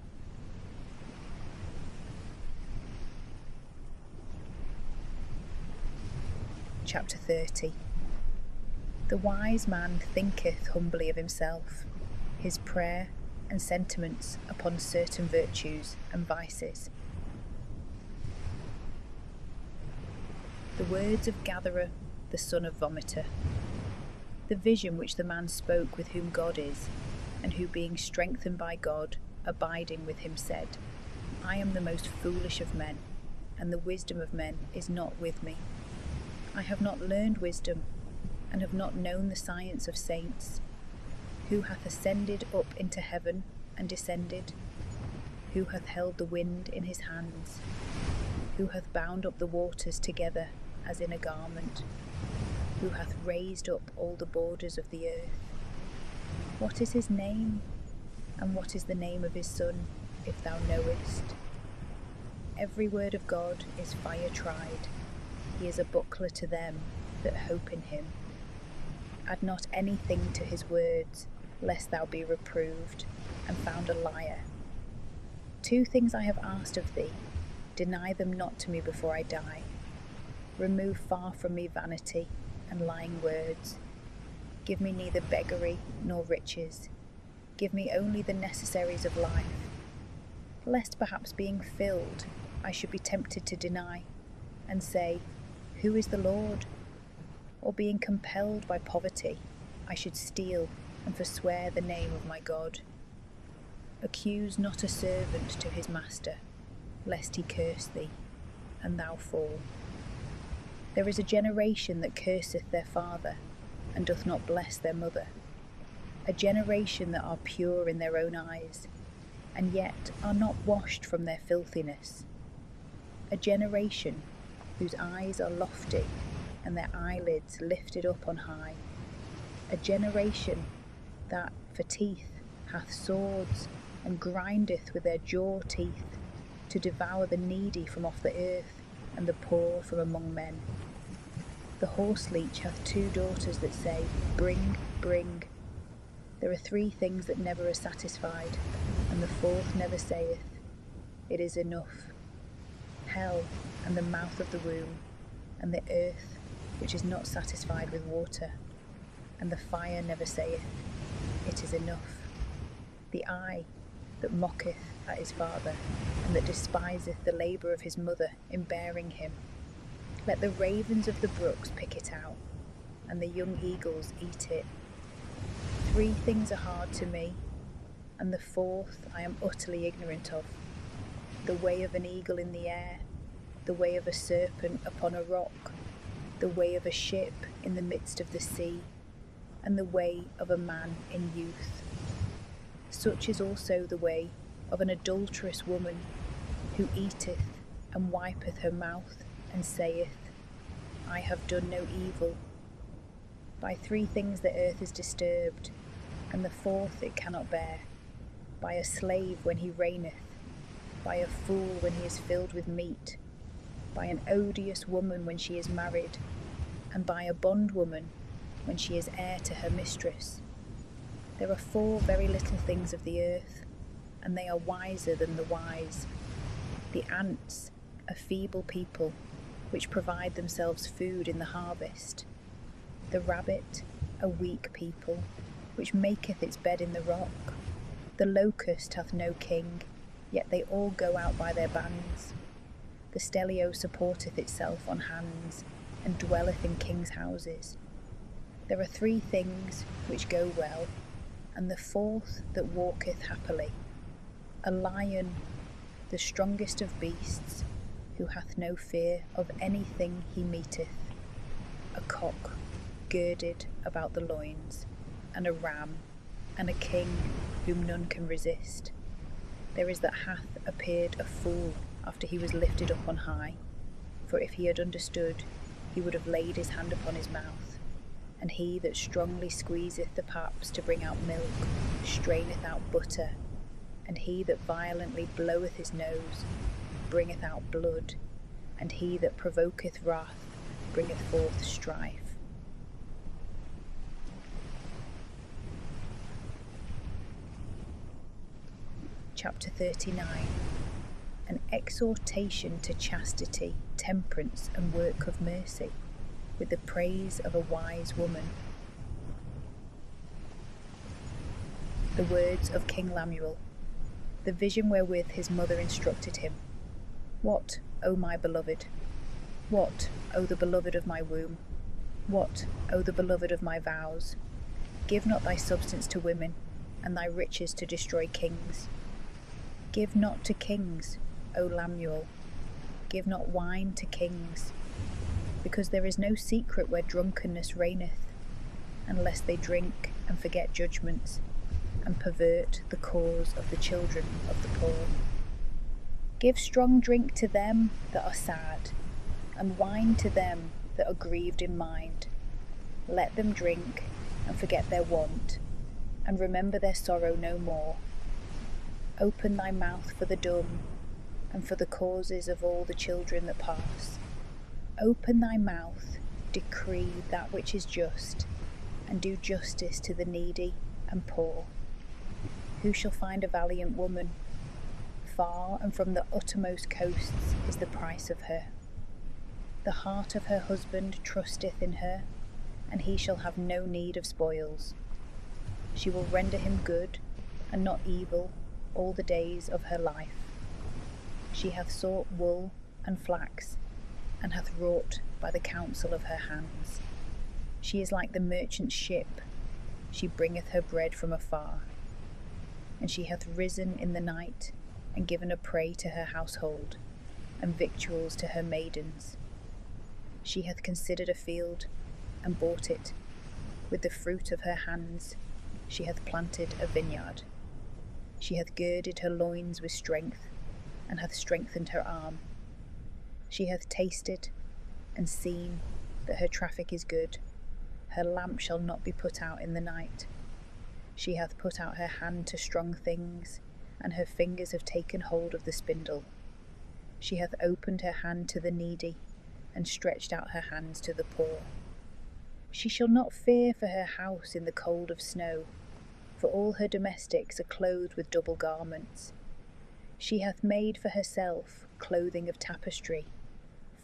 Chapter 30. The wise man thinketh humbly of himself, his prayer and sentiments upon certain virtues and vices. The words of gatherer, the son of vomiter. The vision which the man spoke with whom God is, and who being strengthened by God, abiding with him, said, I am the most foolish of men, and the wisdom of men is not with me. I have not learned wisdom, and have not known the science of saints. Who hath ascended up into heaven, and descended? Who hath held the wind in his hands? Who hath bound up the waters together as in a garment? Who hath raised up all the borders of the earth? What is his name, and what is the name of his son, if thou knowest? Every word of God is fire tried. He is a buckler to them that hope in him. Add not anything to his words, lest thou be reproved, and found a liar. 2 things I have asked of thee, deny them not to me before I die. Remove far from me vanity and lying words. Give me neither beggary nor riches. Give me only the necessaries of life, lest perhaps being filled I should be tempted to deny, and say, Who is the Lord? Or being compelled by poverty, I should steal and forswear the name of my God. Accuse not a servant to his master, lest he curse thee, and thou fall. There is a generation that curseth their father, and doth not bless their mother. A generation that are pure in their own eyes, and yet are not washed from their filthiness. A generation whose eyes are lofty, and their eyelids lifted up on high. A generation that for teeth hath swords, and grindeth with their jaw teeth, to devour the needy from off the earth, and the poor from among men. The horseleech hath 2 daughters that say, Bring, bring. There are 3 things that never are satisfied, and the 4th never saith, It is enough. Hell, and the mouth of the womb, and the earth, which is not satisfied with water, and the fire never saith, It is enough. The eye that mocketh at his father, and that despiseth the labour of his mother in bearing him. Let the ravens of the brooks pick it out, and the young eagles eat it. 3 things are hard to me, and the 4th I am utterly ignorant of. The way of an eagle in the air, the way of a serpent upon a rock, the way of a ship in the midst of the sea, and the way of a man in youth. Such is also the way of an adulterous woman, who eateth and wipeth her mouth, and saith, I have done no evil. By 3 things the earth is disturbed, and the 4th it cannot bear. By a slave when he reigneth, by a fool when he is filled with meat, by an odious woman when she is married, and by a bondwoman when she is heir to her mistress. There are 4 very little things of the earth, and they are wiser than the wise. The ants, a feeble people, which provide themselves food in the harvest. The rabbit, a weak people, which maketh its bed in the rock. The locust hath no king, yet they all go out by their bands. The stelio supporteth itself on hands, and dwelleth in kings' houses. There are 3 things which go well, and the 4th that walketh happily. A lion, the strongest of beasts, who hath no fear of anything he meeteth. A cock, girded about the loins, and a ram, and a king whom none can resist. There is that hath appeared a fool after he was lifted up on high, for if he had understood, he would have laid his hand upon his mouth. And he that strongly squeezeth the paps to bring out milk straineth out butter, and he that violently bloweth his nose bringeth out blood, and he that provoketh wrath bringeth forth strife. Chapter 39. An exhortation to chastity, temperance, and work of mercy, with the praise of a wise woman. The words of King Lemuel, the vision wherewith his mother instructed him. What, O my beloved? What, O the beloved of my womb? What, O the beloved of my vows? Give not thy substance to women, and thy riches to destroy kings. Give not to kings, O Lemuel, give not wine to kings, because there is no secret where drunkenness reigneth, unless they drink and forget judgments, and pervert the cause of the children of the poor. Give strong drink to them that are sad, and wine to them that are grieved in mind. Let them drink and forget their want, and remember their sorrow no more. Open thy mouth for the dumb, and for the causes of all the children that pass. Open thy mouth, decree that which is just, and do justice to the needy and poor. Who shall find a valiant woman? Far and from the uttermost coasts is the price of her. The heart of her husband trusteth in her, and he shall have no need of spoils. She will render him good, and not evil, all the days of her life. She hath sought wool and flax, and hath wrought by the counsel of her hands. She is like the merchant's ship, she bringeth her bread from afar. And she hath risen in the night, and given a prey to her household, and victuals to her maidens. She hath considered a field, and bought it. With the fruit of her hands she hath planted a vineyard. She hath girded her loins with strength, and hath strengthened her arm. She hath tasted and seen that her traffic is good. Her lamp shall not be put out in the night. She hath put out her hand to strong things, and her fingers have taken hold of the spindle. She hath opened her hand to the needy, and stretched out her hands to the poor. She shall not fear for her house in the cold of snow, for all her domestics are clothed with double garments. She hath made for herself clothing of tapestry,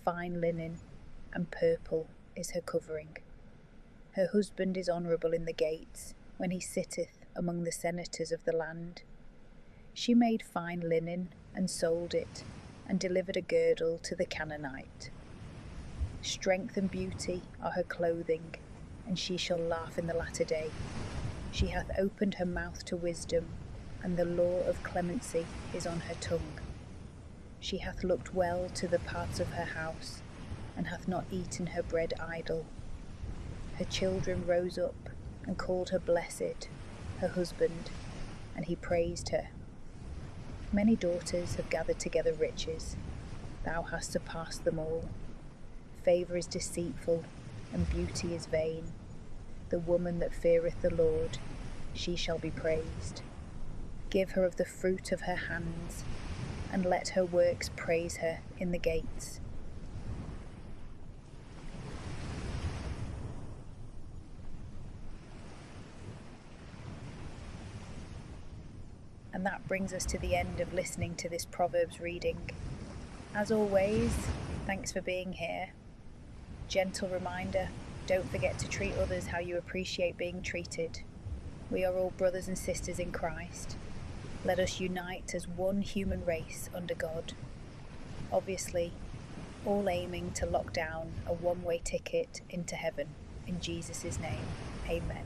fine linen, and purple is her covering. Her husband is honourable in the gates, when he sitteth among the senators of the land. She made fine linen, and sold it, and delivered a girdle to the Canaanite. Strength and beauty are her clothing, and she shall laugh in the latter day. She hath opened her mouth to wisdom, and the law of clemency is on her tongue. She hath looked well to the parts of her house, and hath not eaten her bread idle. Her children rose up, and called her blessed, her husband, and he praised her. Many daughters have gathered together riches, thou hast surpassed them all. Favour is deceitful, and beauty is vain. The woman that feareth the Lord, she shall be praised. Give her of the fruit of her hands, and let her works praise her in the gates. And that brings us to the end of listening to this Proverbs reading. As always, thanks for being here. Gentle reminder, don't forget to treat others how you appreciate being treated. We are all brothers and sisters in Christ. Let us unite as one human race under God. Obviously, all aiming to lock down a one-way ticket into heaven. In Jesus' name, amen.